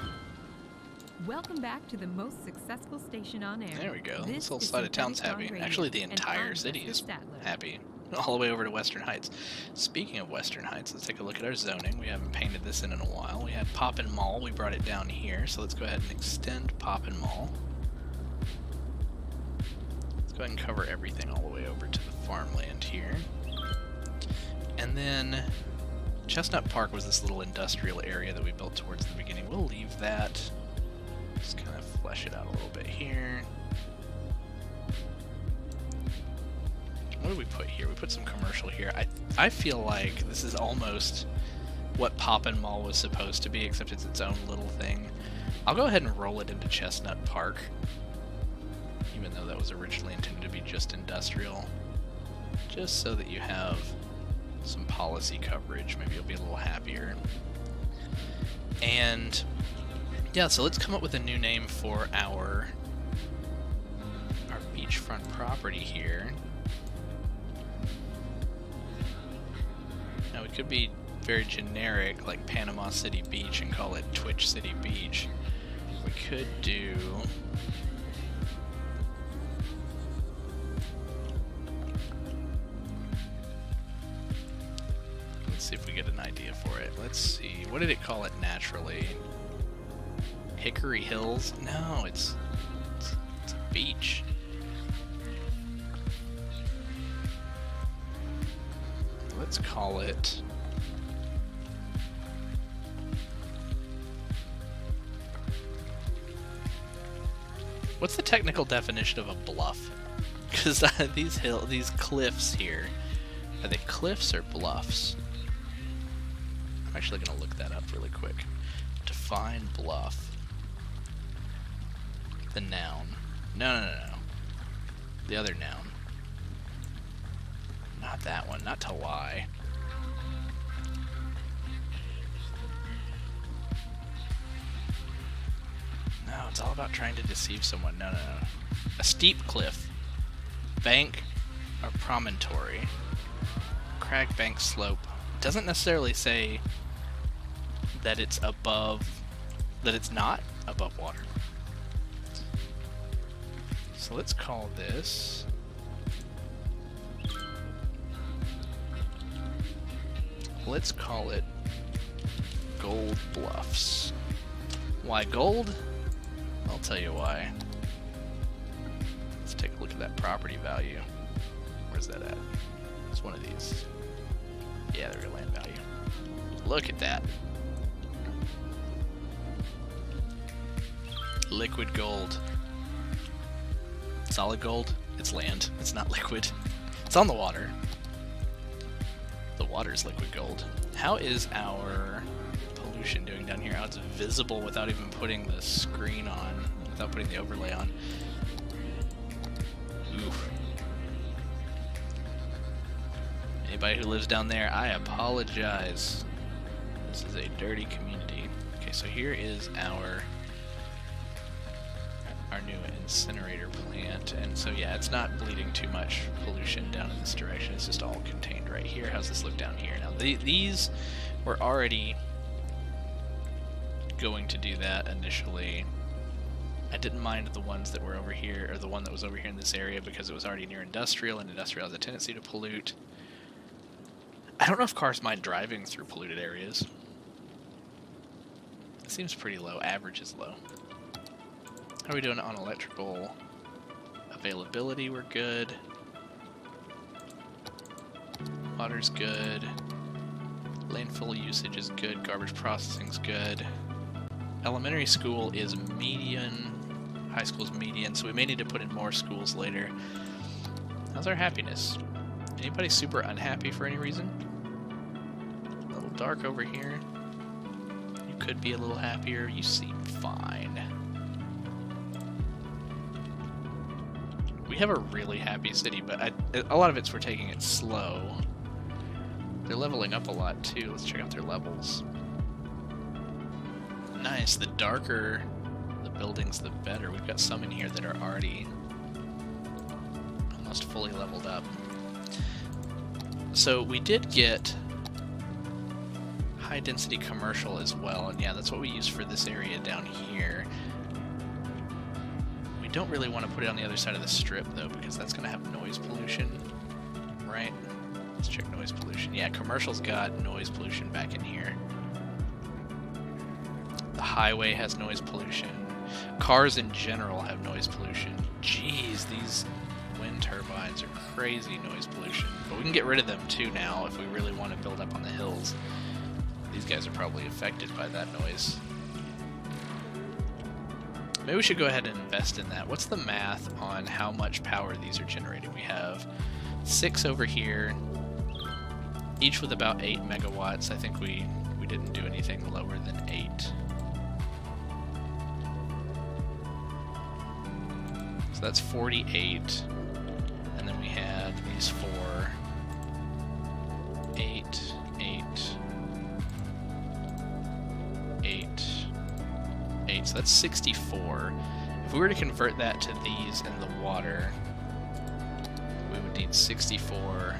Welcome back to the most successful station on air. There we go. This whole is side of town's Synthetic happy. Dawn Radio, Actually, the and entire I'm city Jessica is Statler. happy. All the way over to Western Heights. Speaking of Western Heights, let's take a look at our zoning. We haven't painted this in a while. We had Poppin' Mall. We brought it down here. So let's go ahead and extend Poppin' Mall. Let's go ahead and cover everything all the way over to the farmland here. And then Chestnut Park was this little industrial area that we built towards the beginning. We'll leave that. Just kind of flesh it out a little bit here. What do we put here? We put some commercial here. I feel like this is almost what Poppin' Mall was supposed to be, except it's its own little thing. I'll go ahead and roll it into Chestnut Park, even though that was originally intended to be just industrial, just so that you have some policy coverage. Maybe you'll be a little happier. And yeah, so let's come up with a new name for our beachfront property here. Now, we could be very generic, like Panama City Beach, and call it Twitch City Beach. We could do... Let's see if we get an idea for it. Let's see. What did it call it naturally? Hickory Hills? No, it's a beach. Let's call it... What's the technical definition of a bluff? Because these cliffs here, are they cliffs or bluffs? I'm actually going to look that up really quick. Define bluff. The noun. No. The other noun. Not that one. Not to lie. No, it's all about trying to deceive someone. No. A steep cliff. Bank or promontory. Crag, bank, slope. It doesn't necessarily say that it's above... that it's not above water. So let's call this... Let's call it Gold Bluffs. Why gold? I'll tell you why. Let's take a look at that property value. Where's that at? It's one of these. Yeah, there's land value. Look at that. Liquid gold. Solid gold? It's land. It's not liquid. It's on the water. The water's liquid gold. How is our pollution doing down here? How it's visible without even putting the screen on, without putting the overlay on. Oof. Anybody who lives down there, I apologize. This is a dirty community. Okay, so here is our new incinerator plant, and so yeah, it's not bleeding too much pollution down in this direction. It's just all contained right here. How's this look down here? Now these were already going to do that initially. I didn't mind the ones that were over here, or the one that was over here in this area, because it was already near industrial, and industrial has a tendency to pollute. I don't know if cars mind driving through polluted areas. It seems pretty low. Average is low. How are we doing on electrical availability? We're good. Water's good. Landfill usage is good. Garbage processing's good. Elementary school is median. High school's median, so we may need to put in more schools later. How's our happiness? Anybody super unhappy for any reason? A little dark over here. You could be a little happier. You seem fine. We have a really happy city, but a lot of it's we're taking it slow. They're leveling up a lot too. Let's check out their levels. Nice. The darker the buildings, the better. We've got some in here that are already almost fully leveled up. So we did get high density commercial as well, and yeah, that's what we use for this area down here. We don't really want to put it on the other side of the strip though, because that's going to have noise pollution, right? Let's check noise pollution. Yeah, commercial's got noise pollution back in here. The highway has noise pollution. Cars in general have noise pollution. Jeez, these wind turbines are crazy noise pollution. But we can get rid of them too now if we really want to build up on the hills. These guys are probably affected by that noise. Maybe we should go ahead and invest in that. What's the math on how much power these are generating? We have 6 over here, each with about 8 megawatts. I think we didn't do anything lower than 8. So that's 48. And then we had these 4. 8, 8, 8, 8. So that's 64. If we were to convert that to these in the water, we would need 64.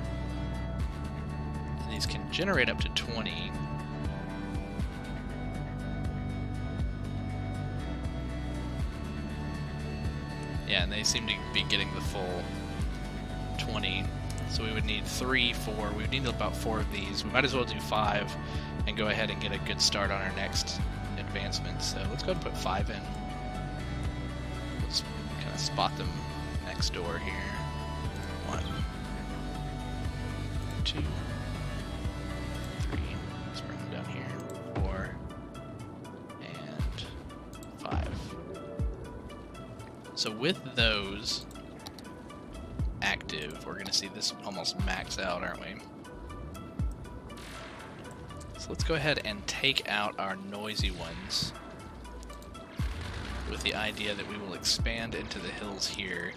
And these can generate up to 20. Yeah, and they seem to be getting the full 20. So we would need 3, 4. We would need about 4 of these. We might as well do 5 and go ahead and get a good start on our next advancement. So let's go ahead and put 5 in. Let's kind of spot them next door here. 1, 2, 3. Let's bring them down here. 4 and 5. So with those active, we're going to see this almost max out, aren't we? So let's go ahead and take out our noisy ones with the idea that we will expand into the hills here.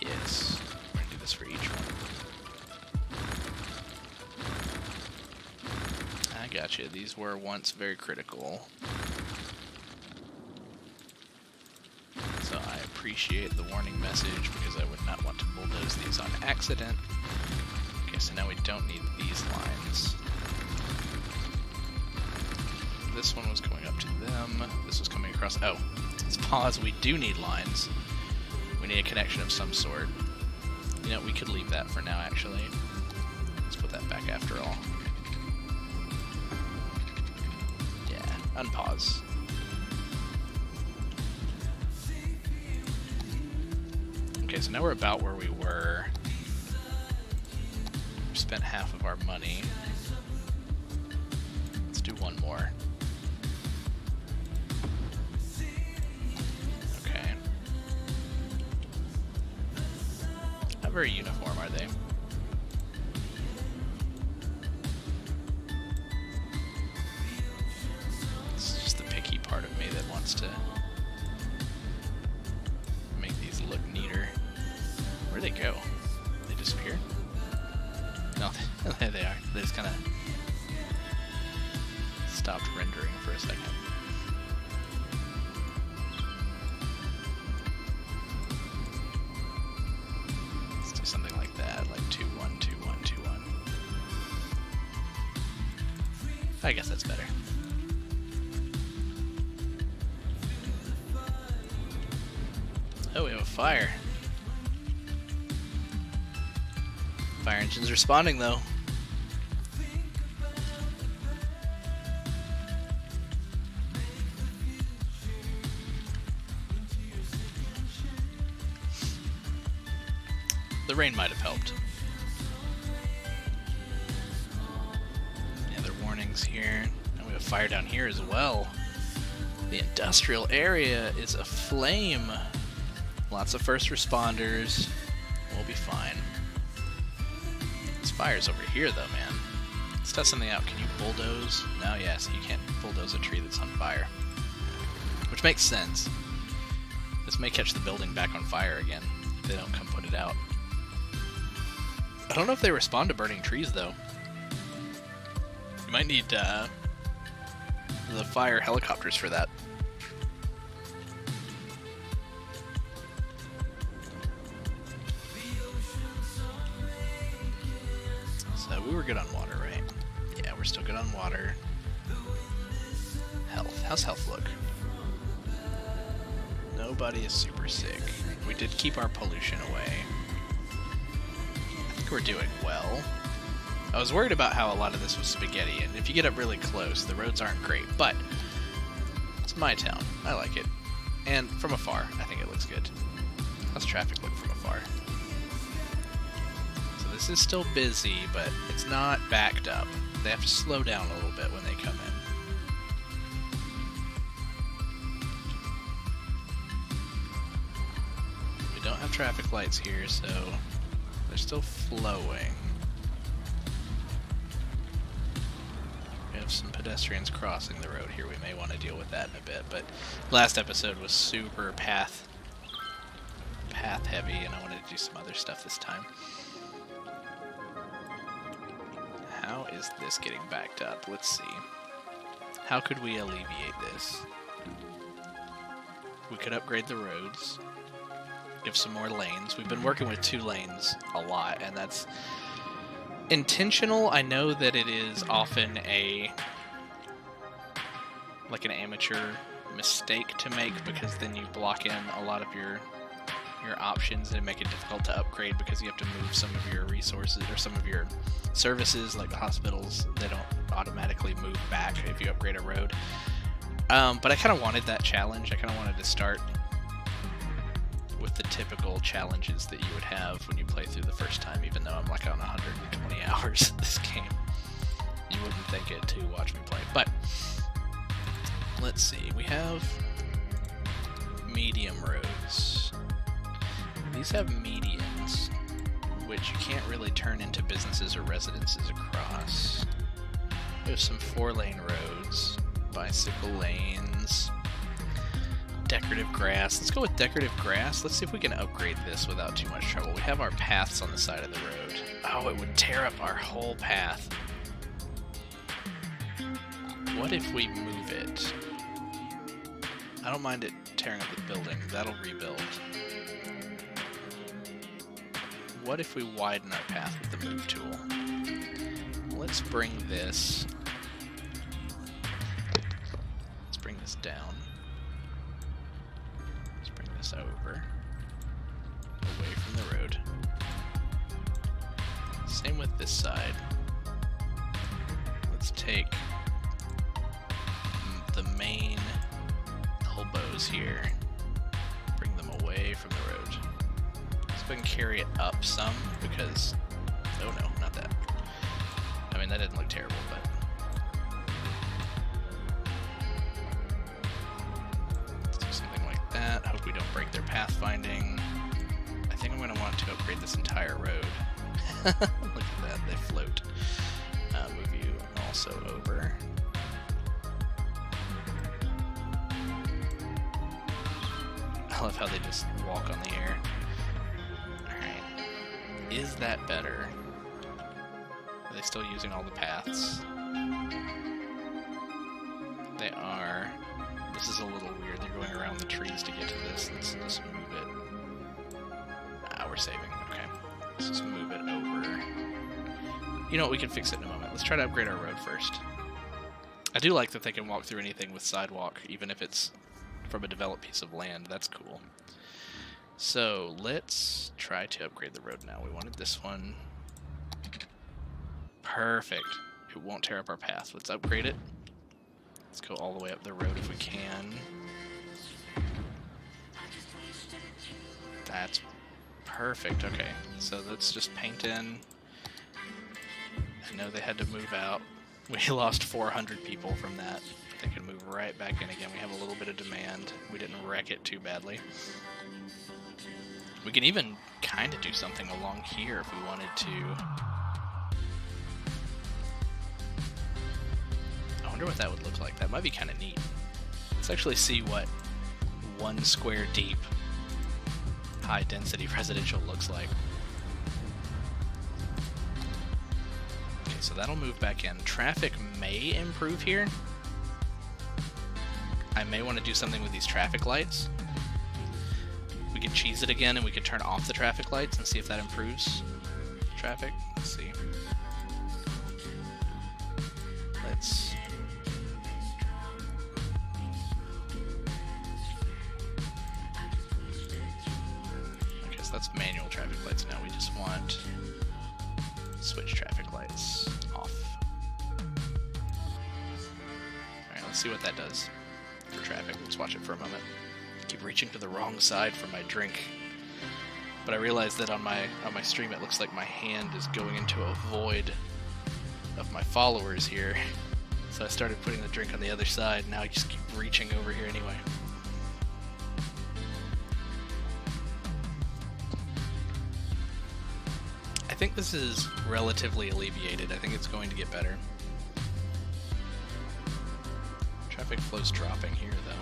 Yes, we're going to do this for each one. I gotcha. These were once very critical. So I appreciate the warning message because I would not want to bulldoze these on accident. Okay, so now we don't need these lines. This one was going up to them. This was coming across. Oh, let's pause. We do need lines. We need a connection of some sort. You know, we could leave that for now, actually. Let's put that back after all. Yeah, unpause. Okay, so now we're about where we were. We spent half of our money. Let's do one more. Okay. How very uniform are they? It's just the picky part of me that wants to make these look neater. Where'd they go? just kind of stopped rendering for a second. Let's do something like that, like 2 1 2 1 2 1. I guess that's better. Oh, we have a fire. Fire engine's responding though. The rain might have helped. Yeah, there are warnings here. And we have fire down here as well. The industrial area is aflame. Lots of first responders. We'll be fine. This fire's over here though, man. Let's test something out. Can you bulldoze? No, yes, you can't bulldoze a tree that's on fire. Which makes sense. This may catch the building back on fire again if they don't come put it out. I don't know if they respond to burning trees though. You might need the fire helicopters for that. So we were good on water, right? Yeah, we're still good on water. Health. How's health look? Nobody is super sick. We did keep our pollution away. I think we're doing well. I was worried about how a lot of this was spaghetti, and if you get up really close, the roads aren't great, but it's my town. I like it. And from afar, I think it looks good. How's traffic look from afar? So this is still busy, but it's not backed up. They have to slow down a little bit when they come in. We don't have traffic lights here, so they're still flowing. We have some pedestrians crossing the road here. We may want to deal with that in a bit, but last episode was super path heavy, and I wanted to do some other stuff this time. How is this getting backed up? Let's see. How could we alleviate this? We could upgrade the roads. Give some more lanes. We've been working with 2 lanes a lot, and that's intentional. I know that it is often an amateur mistake to make, because then you block in a lot of your options and make it difficult to upgrade, because you have to move some of your resources or some of your services, like the hospitals. They don't automatically move back if you upgrade a road. But I kind of wanted that challenge. I kind of wanted to start with the typical challenges that you would have when you play through the first time, even though I'm like on 120 hours of this game. You wouldn't think it to watch me play. But let's see. We have medium roads. These have medians, which you can't really turn into businesses or residences across. We have some 4-lane roads, bicycle lanes, decorative grass. Let's go with decorative grass. Let's see if we can upgrade this without too much trouble. We have our paths on the side of the road. Oh, it would tear up our whole path. What if we move it? I don't mind it tearing up the building. That'll rebuild. What if we widen our path with the move tool? Let's bring this. Let's bring this down. Let's bring this over. Away from the road. Same with this side. Let's take the main elbows here. Bring them away from the road. So we can carry it up some, because... Oh no, not that. I mean, that didn't look terrible, but... Let's do something like that. Hope we don't break their pathfinding. I think I'm going to want to upgrade this entire road. Look at that, they float. Move you also over. I love how they just walk on the air. Alright. Is that better? Are they still using all the paths? They are. This is a little weird. They're going around the trees to get to this. Let's just move it. Ah, we're saving. Okay. Let's just move it over. You know what? We can fix it in a moment. Let's try to upgrade our road first. I do like that they can walk through anything with sidewalk, even if it's from a developed piece of land. That's cool. So let's try to upgrade the road now. We wanted this one. Perfect. It won't tear up our path. Let's upgrade it. Let's go all the way up the road if we can. That's perfect. Okay, so let's just paint in. I know they had to move out. We lost 400 people from that. They can move right back in again. We have a little bit of demand. We didn't wreck it too badly. We can even kind of do something along here if we wanted to. I wonder what that would look like. That might be kind of neat. Let's actually see what 1 square deep high density residential looks like. Okay, so that'll move back in. Traffic may improve here. I may want to do something with these traffic lights. We could cheese it again and we could turn off the traffic lights and see if that improves traffic. Let's see. Let's... Okay, so that's manual traffic lights now. We just want switch traffic lights off. Alright, let's see what that does for traffic. Let's watch it for a moment. Keep reaching to the wrong side for my drink, but I realized that on my stream it looks like my hand is going into a void of my followers here, so I started putting the drink on the other side. Now I just keep reaching over here anyway. I think this is relatively alleviated. I think it's going to get better. Traffic flow's dropping here though.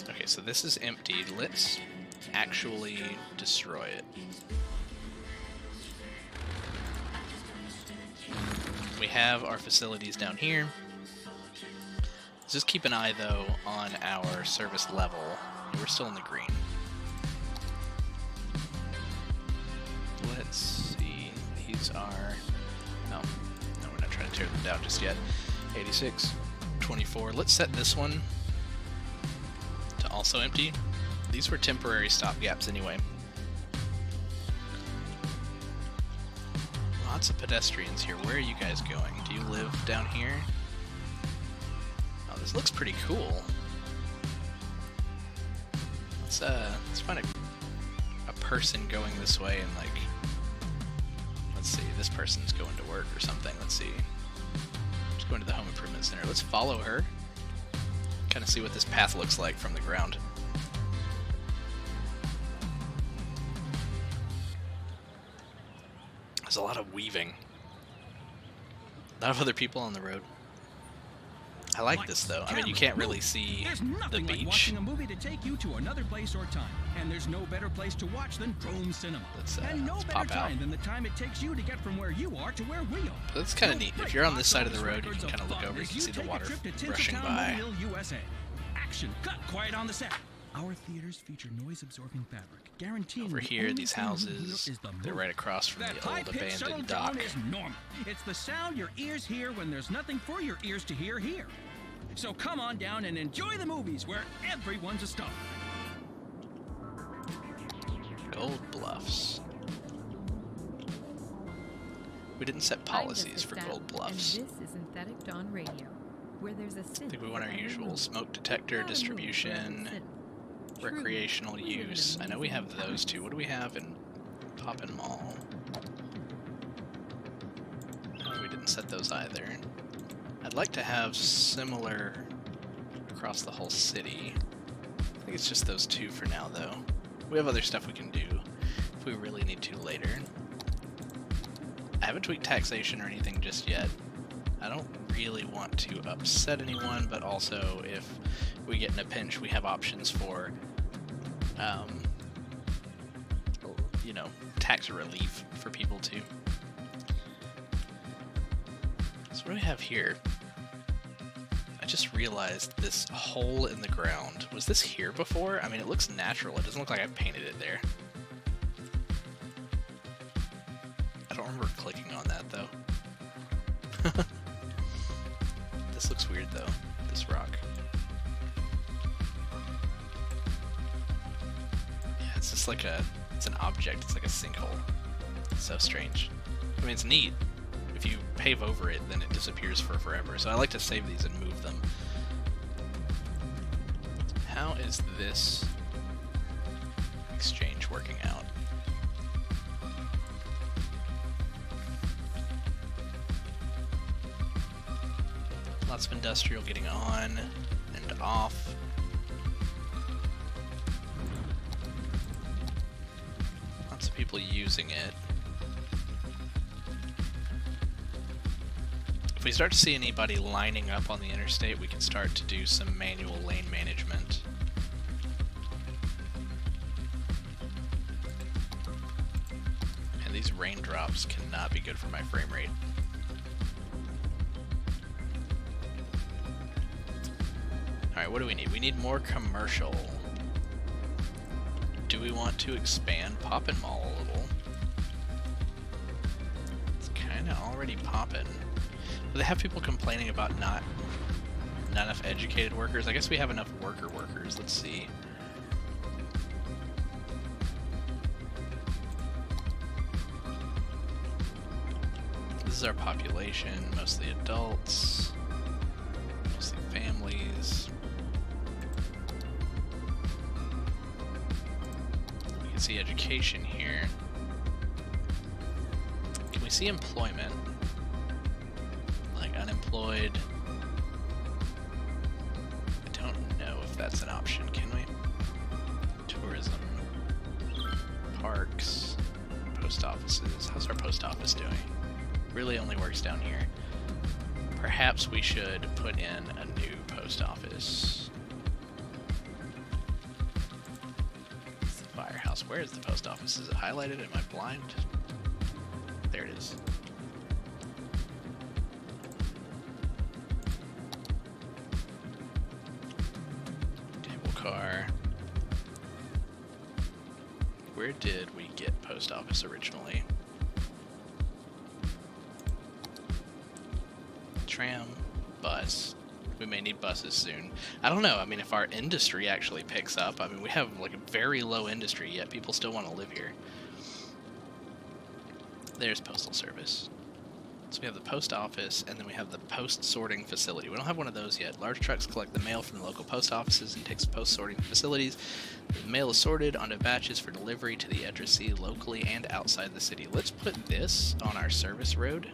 Okay, so this is emptied. Let's actually destroy it. We have our facilities down here. Let's just keep an eye though on our service level. We're still in the green. Let's see. These are... No, we're not trying to tear them down just yet. 86, 24. Let's set this one to also empty. These were temporary stopgaps anyway. Lots of pedestrians here. Where are you guys going? Do you live down here? Oh, this looks pretty cool. Let's find a person going this way and like... Let's see, this person's going to work or something. Let's see. Just going to the Home Improvement Center. Let's follow her. Kind of see what this path looks like from the ground. There's a lot of weaving. A lot of other people on the road. I like this though. I mean, you can't really see the beach. Like watching a movie to take you to another place or time, and there's no better place to watch than Drone Cinema. And no better time than the time it takes you to get from where you are to where we are. That's kind of neat. If you're on this side of the road, you can kind of look over. You can see the water rushing by. USA. Action cut quiet on the set. Our theaters feature noise-absorbing fabric, guaranteeing over here, these houses, they're right across from the old abandoned dock. Is normal. It's the sound your ears hear when there's nothing for your ears to hear here. So come on down and enjoy the movies where everyone's a star. Gold Bluffs. We didn't set policies for Gold Bluffs. And this is Synthetic Dawn Radio, where there's a I think we want our usual smoke detector, distribution, recreational use. I know we have those two. What do we have in Poppin' Mall? No, we didn't set those either. I'd like to have similar across the whole city. I think it's just those two for now, though. We have other stuff we can do if we really need to later. I haven't tweaked taxation or anything just yet. I don't really want to upset anyone, but also if we get in a pinch, we have options for, you know, tax relief for people too. So what do we have here? I just realized this hole in the ground. Was this here before? I mean, it looks natural. It doesn't look like I painted it there. I don't remember clicking on that though. This looks weird though, this rock. Yeah, it's just like it's an object, it's like a sinkhole. It's so strange. I mean, it's neat. If you pave over it, then it disappears for forever. So I like to save these and move them. How is this exchange working out? Lots of industrial getting on and off. Lots of people using it. If we start to see anybody lining up on the interstate, we can start to do some manual lane management. And these raindrops cannot be good for my frame rate. Alright, what do we need? We need more commercial. Do we want to expand Poppin' Mall a little? It's kinda already poppin'. Do they have people complaining about not enough educated workers? I guess we have enough workers. Let's see. This is our population, mostly adults, mostly families. We can see education here. Can we see employment? Unemployed. I don't know if that's an option, can we? Tourism, parks, post offices. How's our post office doing? Really only works down here. Perhaps we should put in a new post office. It's the firehouse. Where is the post office? Is it highlighted? Am I blind? There it is. Car. Where did we get post office originally? Tram, bus. We may need buses soon. I don't know. I mean, if our industry actually picks up, I mean, we have like a very low industry, yet people still want to live here. There's postal service. So we have the post office, and then we have the post sorting facility. We don't have one of those yet. Large trucks collect the mail from the local post offices and takes post sorting facilities. The mail is sorted onto batches for delivery to the addressee locally and outside the city. Let's put this on our service road.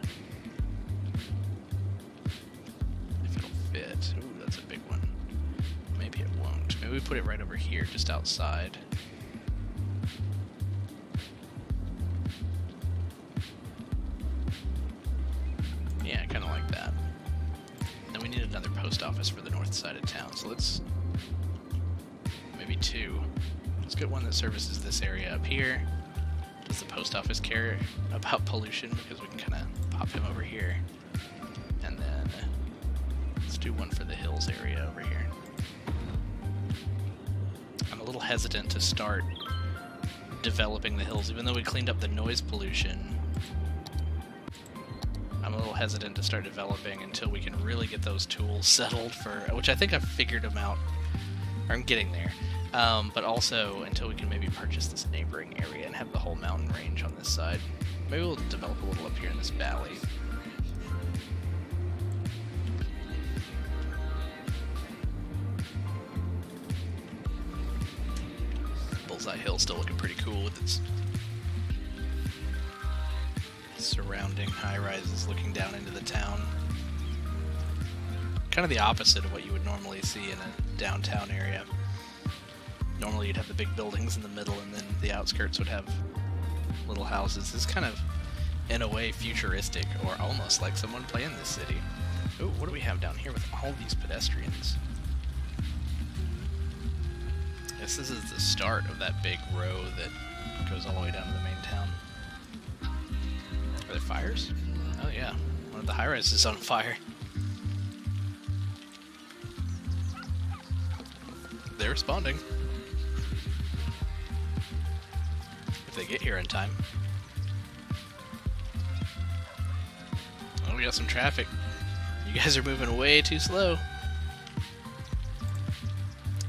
If it'll fit. Ooh, that's a big one. Maybe it won't. Maybe we put it right over here, just outside. Yeah, kind of like that. Then we need another post office for the north side of town, so let's... maybe two. Let's get one that services this area up here. Does the post office care about pollution? Because we can kind of pop him over here. And then let's do one for the hills area over here. I'm a little hesitant to start developing the hills, even though we cleaned up the noise pollution. I'm a little hesitant to start developing until we can really get those tools settled for, which I think I've figured them out, or I'm getting there, but also until we can maybe purchase this neighboring area and have the whole mountain range on this side. Maybe we'll develop a little up here in this valley. Bullseye Hill still looking pretty cool with its surrounding high-rises looking down into the town. Kind of the opposite of what you would normally see in a downtown area. Normally you'd have the big buildings in the middle and then the outskirts would have little houses. This is kind of in a way, futuristic, or almost like someone playing this city. Oh, what do we have down here with all these pedestrians? I guess this is the start of that big row that goes all the way down to the main town. Are there fires? Oh yeah, one of the high-rises is on fire. They're responding. If they get here in time. Oh, we got some traffic. You guys are moving way too slow.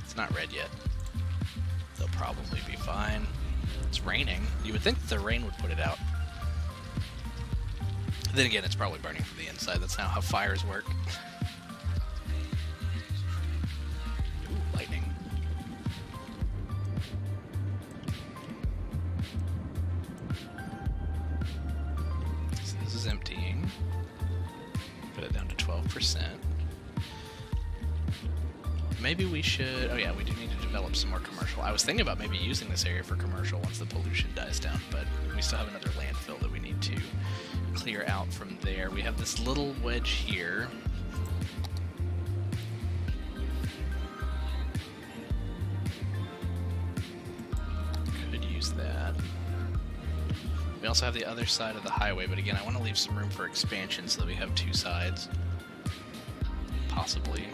It's not red yet. They'll probably be fine. It's raining. You would think the rain would put it out. Then again, it's probably burning from the inside. That's not how fires work. Ooh, lightning. So this is emptying. Put it down to 12%. Maybe we should... Oh yeah, we do need to develop some more commercial. I was thinking about maybe using this area for commercial once the pollution dies down, but we still have another landfill that we need to clear out from there. We have this little wedge here. Could use that. We also have the other side of the highway, but again, I want to leave some room for expansion so that we have two sides. Possibly.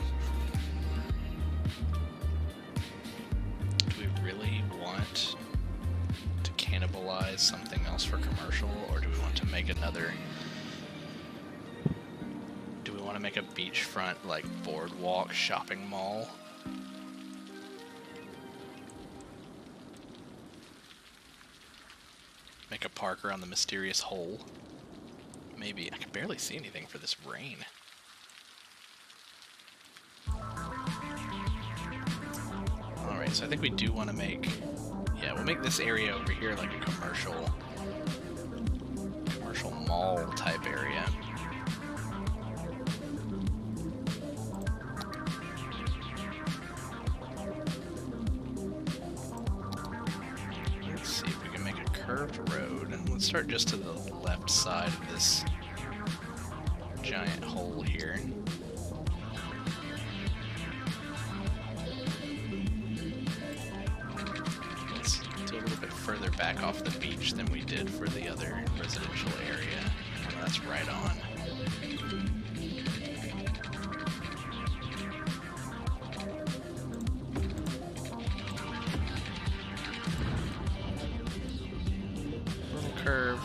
Do we really want to cannibalize something else for commercial, or do we want to make another... Do we want to make a beachfront, like, boardwalk shopping mall? Make a park around the mysterious hole? Maybe. I can barely see anything for this rain. Alright, so I think we do want to make... Yeah, we'll make this area over here like a commercial mall type area. Let's see if we can make a curved road. And let's start just to the left side of this giant hole here. Further back off the beach than we did for the other residential area. And that's right on. Little curve.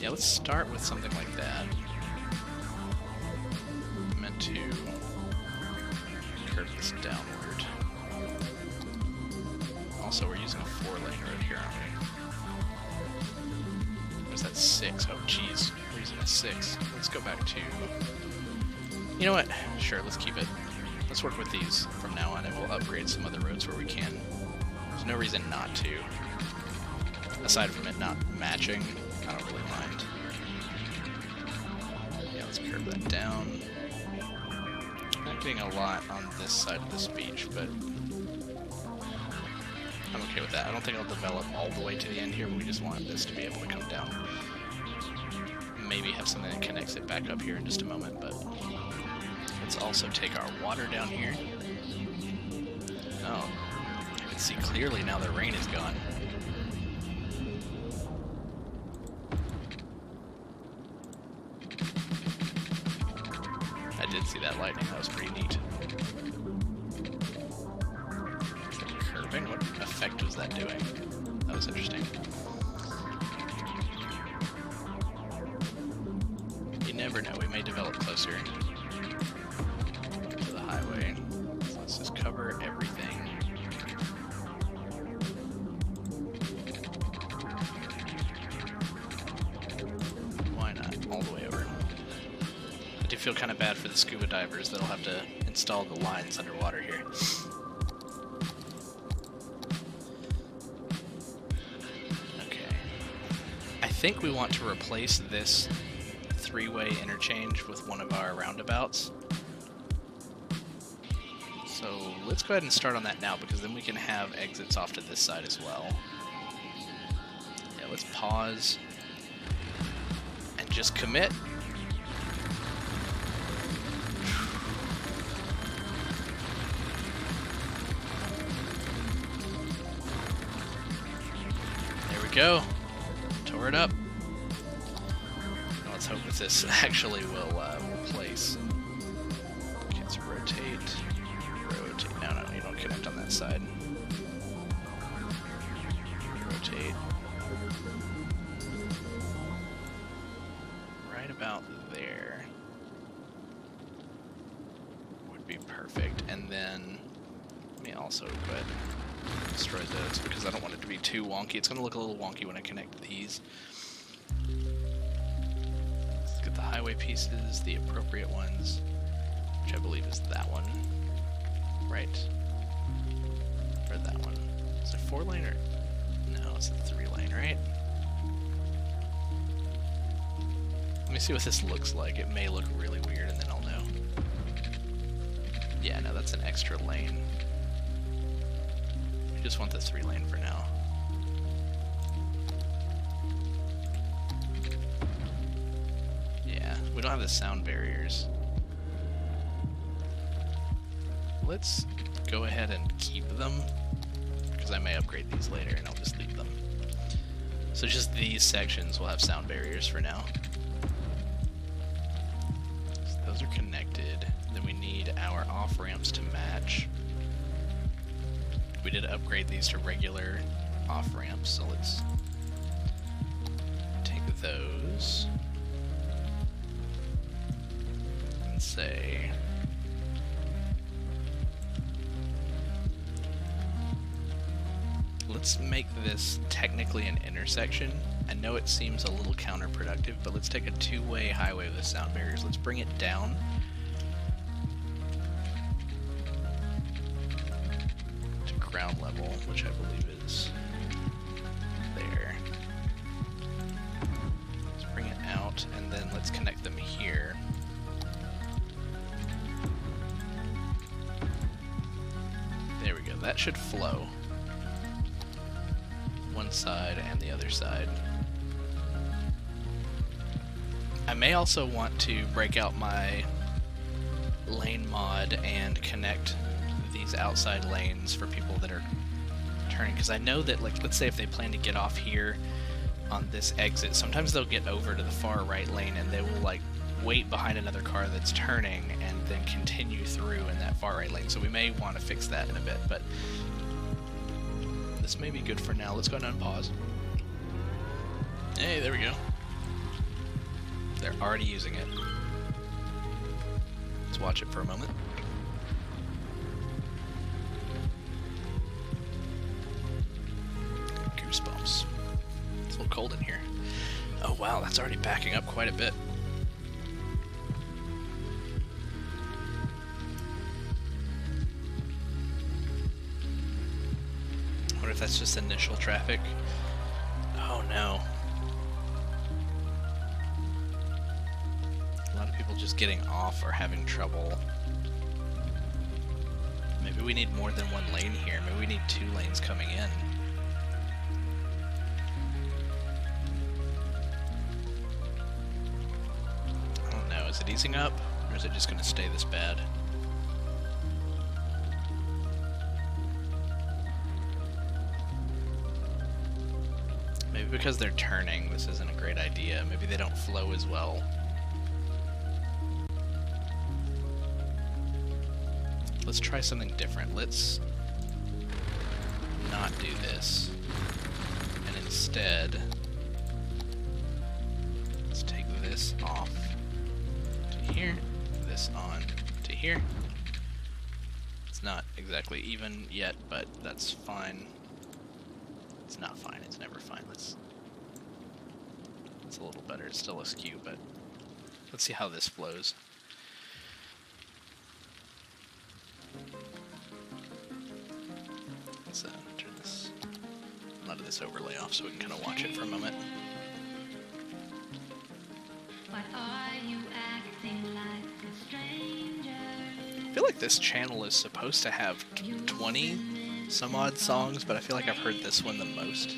Yeah, let's start with something like that. I'm meant to curve this downward. Also, we're using a 4-lane road here, aren't we? Or is that 6? Oh, jeez. We're using a 6. Let's go back to... You know what? Sure, let's keep it. Let's work with these from now on, and we'll upgrade some other roads where we can. There's no reason not to. Aside from it not matching, I don't really mind. Yeah, let's curve that down. Not getting a lot on this side of this beach, but... I'm okay with that. I don't think I'll develop all the way to the end here, but we just want this to be able to come down. Maybe have something that connects it back up here in just a moment, but let's also take our water down here. Oh, I can see clearly now the rain is gone. I did see that lightning. That was pretty neat. What effect was that doing? That was interesting. You never know, we may develop closer to the highway. So let's just cover everything. Why not? All the way over. I do feel kind of bad for the scuba divers that'll have to install the lines underwater here. I think we want to replace this 3-way interchange with one of our roundabouts. So let's go ahead and start on that now, because then we can have exits off to this side as well. let's pause and just commit. There we go. Tore it up. Now let's hope that this actually will place. Okay, let's rotate. Rotate. No, you don't connect on that side. Rotate. Right about there would be perfect. And then let me also go ahead and destroy those because I don't want it to be too wonky. It's going to look a little wonky when I connect these. Let's get the highway pieces, the appropriate ones, which I believe is that one. Right. Or that one. Is it 4-lane or... No, it's a 3-lane, right? Let me see what this looks like. It may look really weird and then I'll know. Yeah, no, that's an extra lane. We just want the 3-lane for now. Yeah, we don't have the sound barriers. Let's go ahead and keep them, because I may upgrade these later and I'll just leave them. So just these sections will have sound barriers for now. So those are connected. Then we need our off-ramps to match. We did upgrade these to regular off-ramps, so let's take those and say let's make this technically an intersection. I know it seems a little counterproductive, but let's take a two-way highway with sound barriers. Let's bring it down. To ground level, which I believe is there. Let's bring it out, and then let's connect them here. There we go. That should flow. One side and the other side. I may also want to break out my lane mod and connect these outside lanes for people that are turning, because I know that, like, let's say if they plan to get off here on this exit, sometimes they'll get over to the far right lane and they will like wait behind another car that's turning and then continue through in that far right lane. So we may want to fix that in a bit, but this may be good for now. Let's go ahead and pause. Hey, there we go. They're already using it. Let's watch it for a moment. Goosebumps. It's a little cold in here. Oh wow, that's already backing up quite a bit. If that's just initial traffic. Oh no. A lot of people just getting off are having trouble. Maybe we need more than one lane here. Maybe we need 2 lanes coming in. I don't know. Is it easing up? Or is it just going to stay this bad? Maybe because they're turning, this isn't a great idea. Maybe they don't flow as well. Let's try something different. Let's not do this. And instead, let's take this off to here, this on to here. It's not exactly even yet, but that's fine. It's not fine, it's never fine. It's a little better. It's still askew, but let's see how this flows. Let's turn this, a lot of this overlay off so we can kind of watch it for a moment. Why are you acting like a stranger? I feel like this channel is supposed to have 20 some odd songs, but I feel like I've heard this one the most.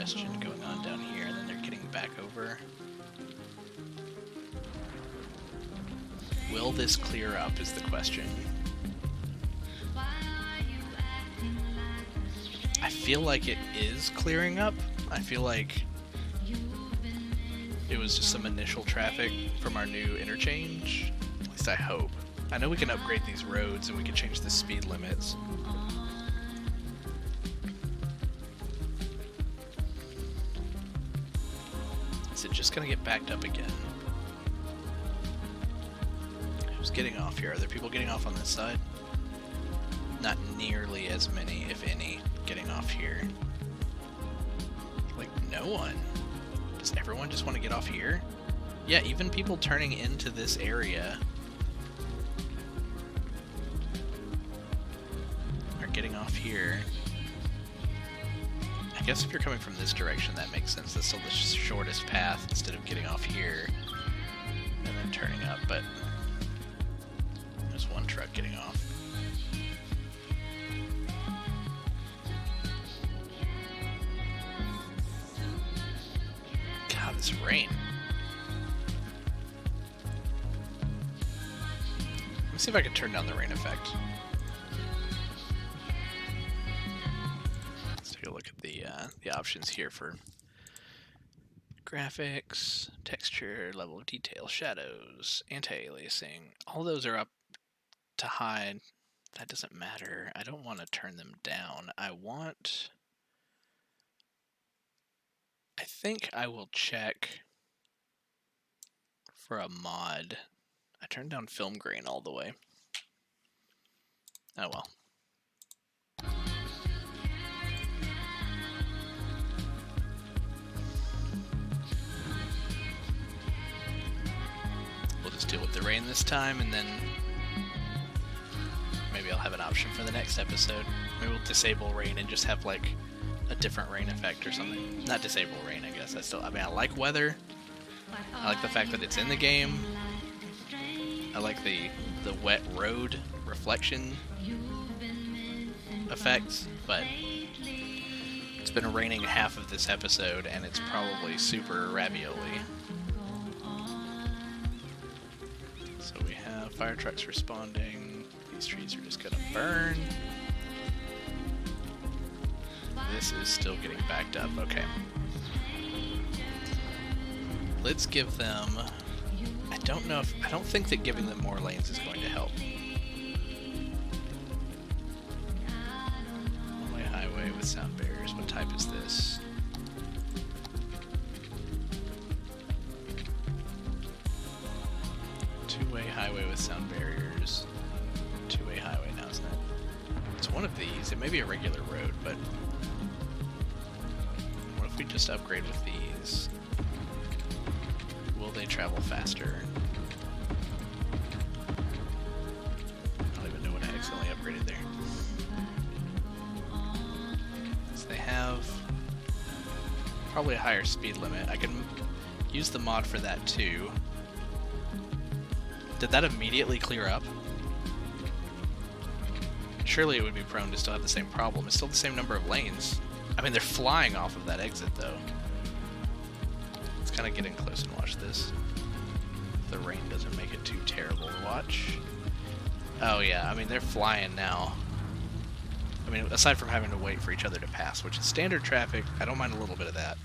congestion going on down here, and then they're getting back over. Will this clear up is the question. I feel like it is clearing up. I feel like it was just some initial traffic from our new interchange. At least I hope. I know we can upgrade these roads and we can change the speed limits. Is it just gonna get backed up again? Who's getting off here? Are there people getting off on this side? Not nearly as many, if any, getting off here. Like, no one. Does everyone just want to get off here? Yeah, even people turning into this area are getting off here. I guess if you're coming from this direction, that makes sense. That's still the shortest path instead of getting off here and then turning up, but there's one truck getting off. God, this rain. Let me see if I can turn down the rain effect. Let's take a look at the options here for graphics, texture, level of detail, shadows, anti-aliasing. All those are up to high. That doesn't matter. I don't want to turn them down. I think I will check for a mod. I turned down film grain all the way. Oh well. We'll just deal with the rain this time, and then maybe I'll have an option for the next episode. Maybe we'll disable rain and just have like a different rain effect or something. Not disable rain, I guess. I mean, I like weather. I like the fact that it's in the game. I like the wet road reflection effects, but it's been raining half of this episode and it's probably super ravioli. So we have fire trucks responding. These trees are just gonna burn. This is still getting backed up. Okay. Let's give them... I don't think that giving them more lanes is going to help. One-way highway with sound barriers. What type is this? Two-way highway with sound barriers. Two-way highway now, isn't it? It's one of these. It may be a regular road, but what if we just upgrade with these? Will they travel faster? I don't even know what I accidentally upgraded there. So they have probably a higher speed limit. I can use the mod for that too. Did that immediately clear up? Surely it would be prone to still have the same problem. It's still the same number of lanes. I mean, they're flying off of that exit though. It's kind of getting close and watch this. The rain doesn't make it too terrible to watch. Oh yeah, I mean, they're flying now. I mean, aside from having to wait for each other to pass, which is standard traffic, I don't mind a little bit of that.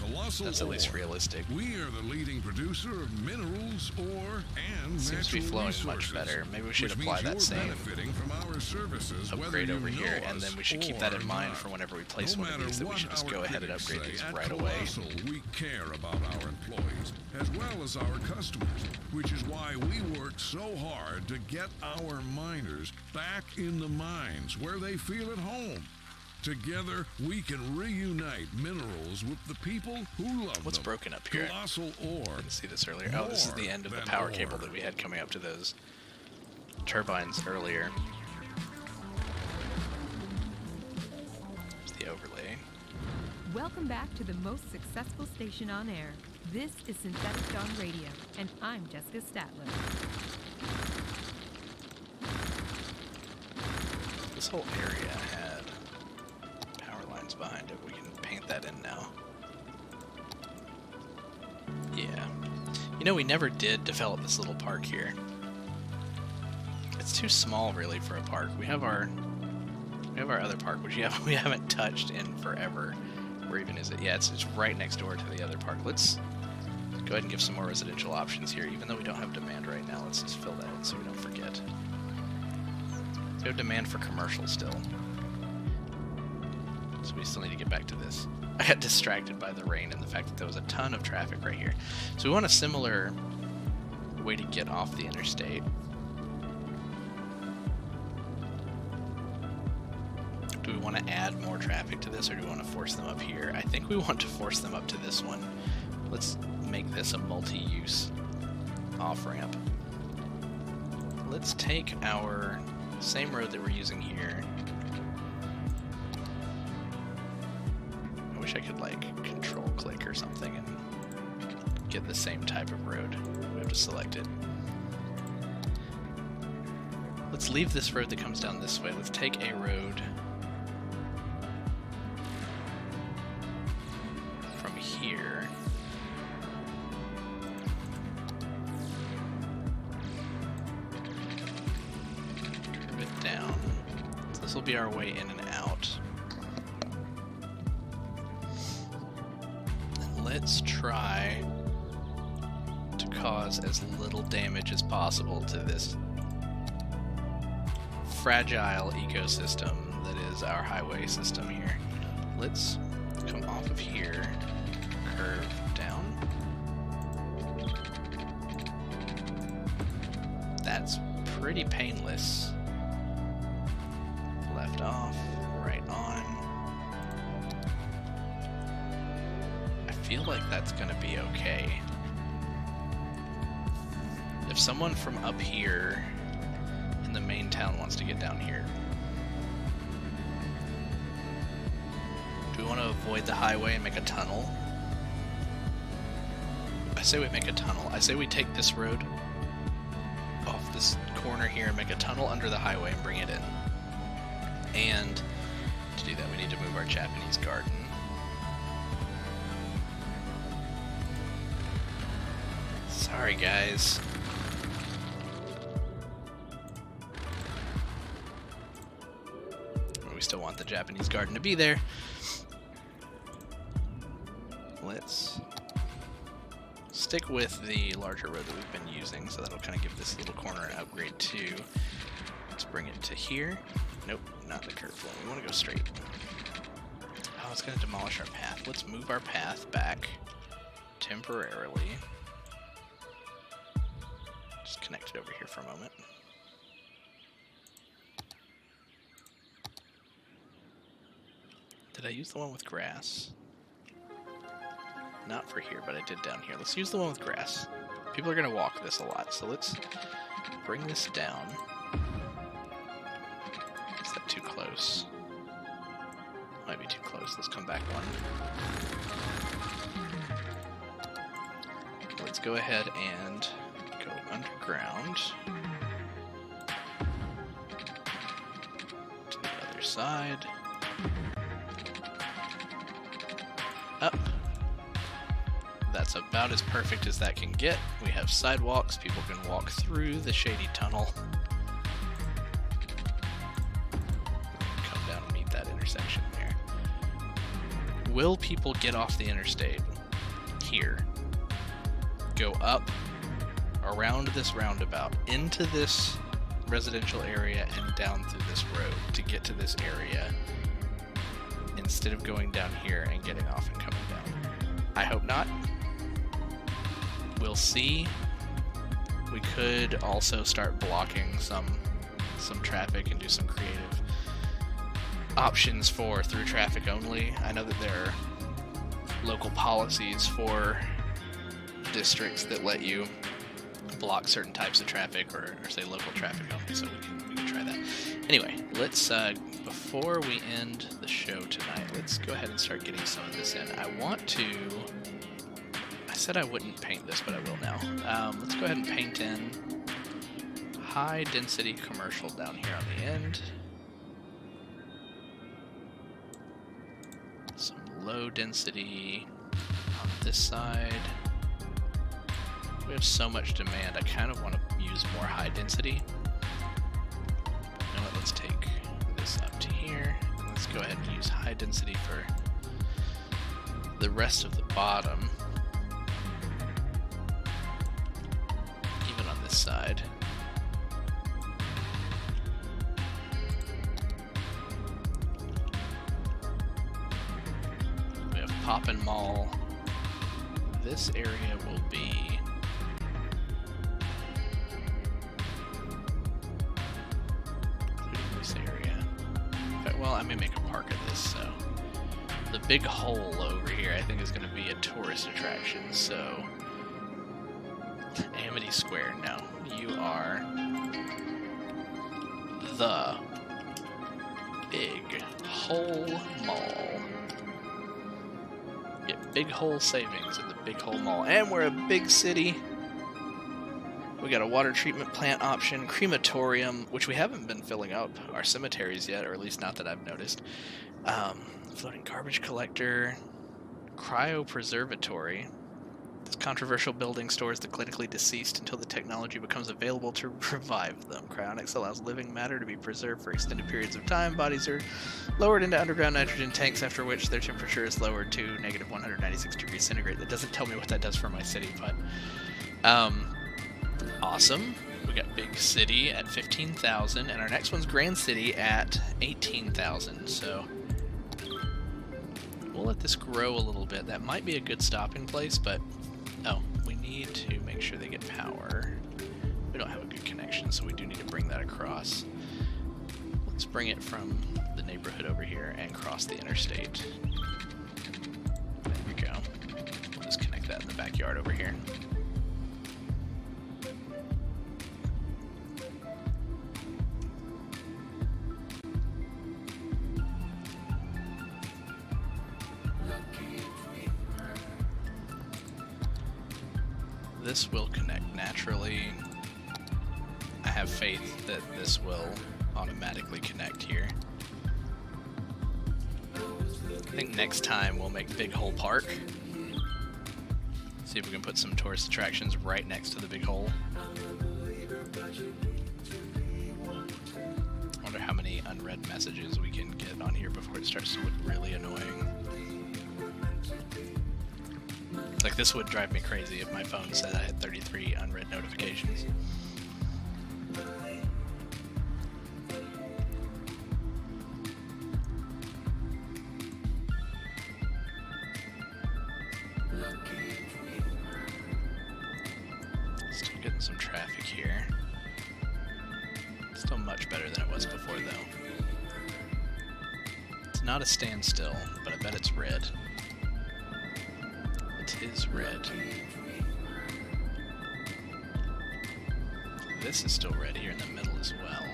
Colossal That's at least ore. realistic. We are the leading producer of minerals, ore, and Seems to be natural flowing resources, much better. Maybe we should which apply means that you're same benefiting from our services, upgrade whether over you here, know and then us we should keep that in or mind not. for whenever we place No one of matter these, that we what should just our go ahead and critics upgrade say, these at right away. Colossal, we care about our employees as well as our customers, which is why we work so hard to get our miners back in the mines where they feel at home. Together, we can reunite minerals with the people who love What's them. broken up here? Colossal ore. Didn't see this earlier. Oh, this is the end of the More power than cable ore. that we had coming up to those turbines earlier. There's the overlay. Welcome back to the most successful station on air. This is Synthetic Dawn Radio, and I'm Jessica Statler. This whole area had power lines behind it. We can paint that in now. Yeah. You know, we never did develop this little park here. It's too small, really, for a park. We have our other park, which we haven't touched in forever. Where even is it? Yeah, it's right next door to the other park. Let's go ahead and give some more residential options here. Even though we don't have demand right now, let's just fill that in so we don't forget. We have demand for commercial still. So we still need to get back to this. I got distracted by the rain and the fact that there was a ton of traffic right here. So we want a similar way to get off the interstate. Do we want to add more traffic to this, or do we want to force them up here? I think we want to force them up to this one. Let's make this a multi-use off-ramp. Let's take our same road that we're using here. I wish I could, like, control-click or something and get the same type of road. We have to select it. Let's leave this road that comes down this way. Let's take a road from here. Curve it down. So this will be our way in and out. And let's try to cause as little damage as possible to this fragile ecosystem that is our highway system here. Let's come off of here, curve down. That's pretty painless. Left off, right on. I feel like that's gonna be okay. If someone from up here in the main town wants to get down here, do we want to avoid the highway and make a tunnel? I say we make a tunnel. I say we take this road off this corner here and make a tunnel under the highway and bring it in. And to do that, we need to move our Japanese garden. Sorry, guys. We still want the Japanese garden to be there. Let's stick with the larger road that we've been using, so that'll kind of give this little corner an upgrade too. Let's bring it to here. Nope, not the curved one. We want to go straight. Oh, it's going to demolish our path. Let's move our path back temporarily. Just connect it over here for a moment. Did I use the one with grass? Not for here, but I did down here. Let's use the one with grass. People are going to walk this a lot, so let's bring this down. Is that too close? Might be too close. Let's come back one. Let's go ahead and go underground to the other side. Up. That's about as perfect as that can get. We have sidewalks. People can walk through the shady tunnel. Come down and meet that intersection there. Will people get off the interstate here? Go up around this roundabout into this residential area and down through this road to get to this area, instead of going down here and getting off and coming down. I hope not. We'll see. We could also start blocking some traffic and do some creative options for through traffic only. I know that there are local policies for districts that let you block certain types of traffic, or say local traffic only, so we can try that. Anyway, let's before we end the show tonight, let's go ahead and start getting some of this in. I said I wouldn't paint this, but I will now. Let's go ahead and paint in high density commercial down here on the end. low density on this side. We have so much demand, I kind of want to use more high density. You know what, let's take this up to here. Let's go ahead and use high density for the rest of the bottom. Even on this side. We have Poppin' Mall. This area will be this area. Well, I may make a park of this, so the big hole over here I think is going to be a tourist attraction, so Amity Square, no. You are the Big Hole Mall. Get big hole savings at the Big Hole Mall. And we're a big city. We got a water treatment plant option, crematorium, which we haven't been filling up our cemeteries yet, or at least not that I've noticed. Floating garbage collector, cryopreservatory. This controversial building stores the clinically deceased until the technology becomes available to revive them. Cryonics allows living matter to be preserved for extended periods of time. Bodies are lowered into underground nitrogen tanks, after which their temperature is lowered to negative 196 degrees centigrade. That doesn't tell me what that does for my city, but awesome. We got Big City at 15,000, and our next one's Grand City at 18,000. So we'll let this grow a little bit. That might be a good stopping place, but oh, we need to make sure they get power. We don't have a good connection, so we do need to bring that across. Let's bring it from the neighborhood over here and cross the interstate. There we go. We'll just connect that in the backyard over here. This will connect naturally. I have faith that this will automatically connect here. I think next time we'll make Big Hole Park. See if we can put some tourist attractions right next to the Big Hole. I wonder how many unread messages we can get on here before it starts to look really annoying. Like, this would drive me crazy if my phone said I had 33 unread notifications. Still getting some traffic here. Still much better than it was before, though. It's not a standstill, but I bet it's red. Is red. This is still red here in the middle as well.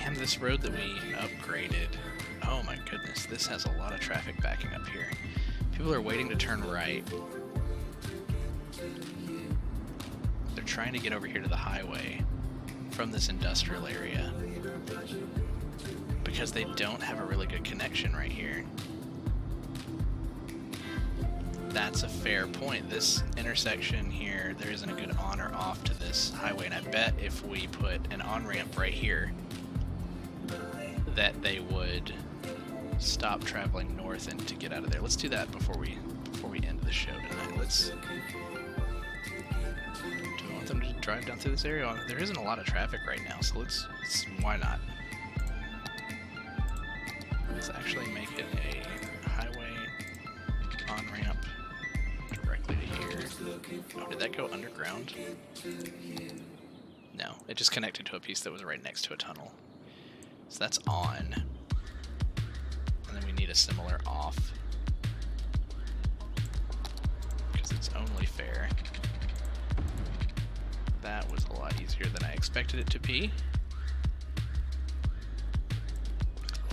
And this road that we upgraded, oh my goodness, this has a lot of traffic backing up here. People are waiting to turn right. They're trying to get over here to the highway from this industrial area because they don't have a really good connection right here. That's a fair point. This intersection here, there isn't a good on or off to this highway, and I bet if we put an on-ramp right here, that they would stop traveling north and to get out of there. Let's do that before we end the show tonight. Do I want them to drive down through this area? Well, there isn't a lot of traffic right now, so why not? Let's actually make it a highway on-ramp. Oh, did that go underground? No, it just connected to a piece that was right next to a tunnel. So that's on. And then we need a similar off. Because it's only fair. That was a lot easier than I expected it to be.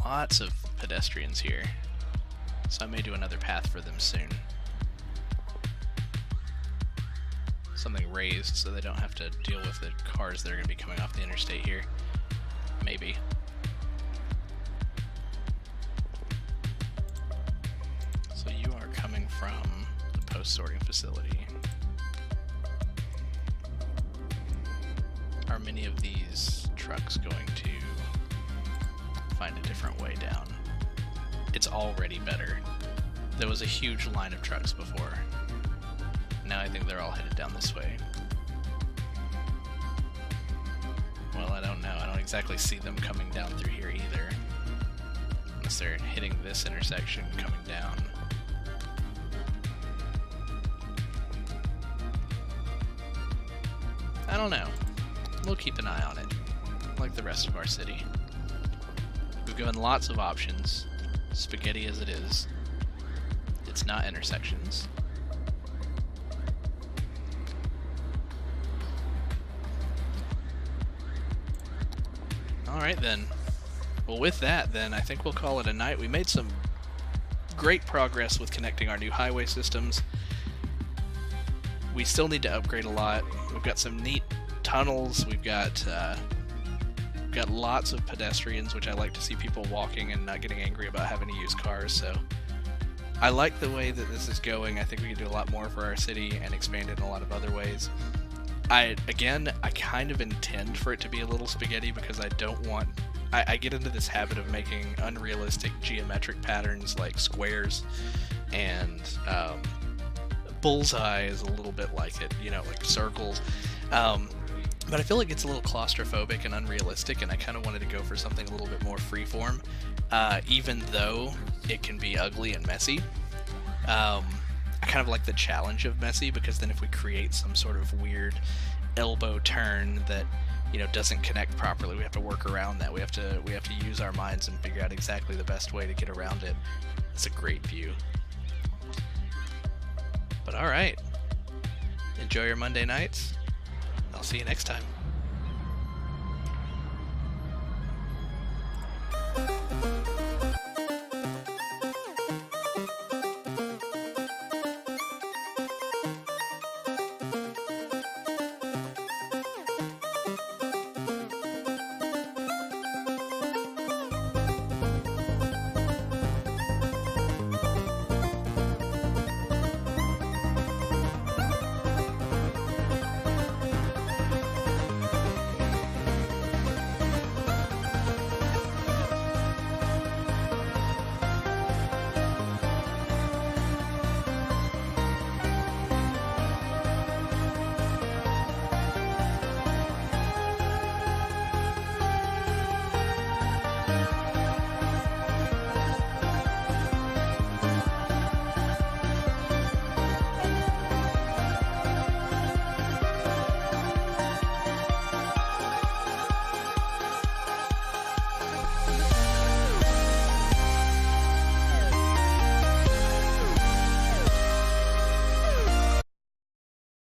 Lots of pedestrians here. So I may do another path for them soon. Something raised so they don't have to deal with the cars that are going to be coming off the interstate here. Maybe. So from the post-sorting facility. Are many of these trucks going to find a different way down? It's already better. There was a huge line of trucks before. Now I think they're all headed down this way. Well, I don't know. I don't exactly see them coming down through here either. Unless they're hitting this intersection coming down. I don't know. We'll keep an eye on it, like the rest of our city. We've given lots of options, spaghetti as it is. It's not intersections. Alright then. Well, with that then, I think we'll call it a night. We made some great progress with connecting our new highway systems. We still need to upgrade a lot. We've got some neat tunnels. We've got lots of pedestrians, which I like to see people walking and not getting angry about having to use cars. So I like the way that this is going. I think we can do a lot more for our city and expand it in a lot of other ways. I kind of intend for it to be a little spaghetti because I don't want... I get into this habit of making unrealistic geometric patterns like squares, and bullseye is a little bit like it, you know, like circles. But I feel like it's a little claustrophobic and unrealistic, and I kind of wanted to go for something a little bit more freeform, even though it can be ugly and messy. I kind of like the challenge of messy, because then if we create some sort of weird elbow turn that, you know, doesn't connect properly, we have to work around that. We have to use our minds and figure out exactly the best way to get around it. It's a great view. But all right, enjoy your Monday nights. I'll see you next time.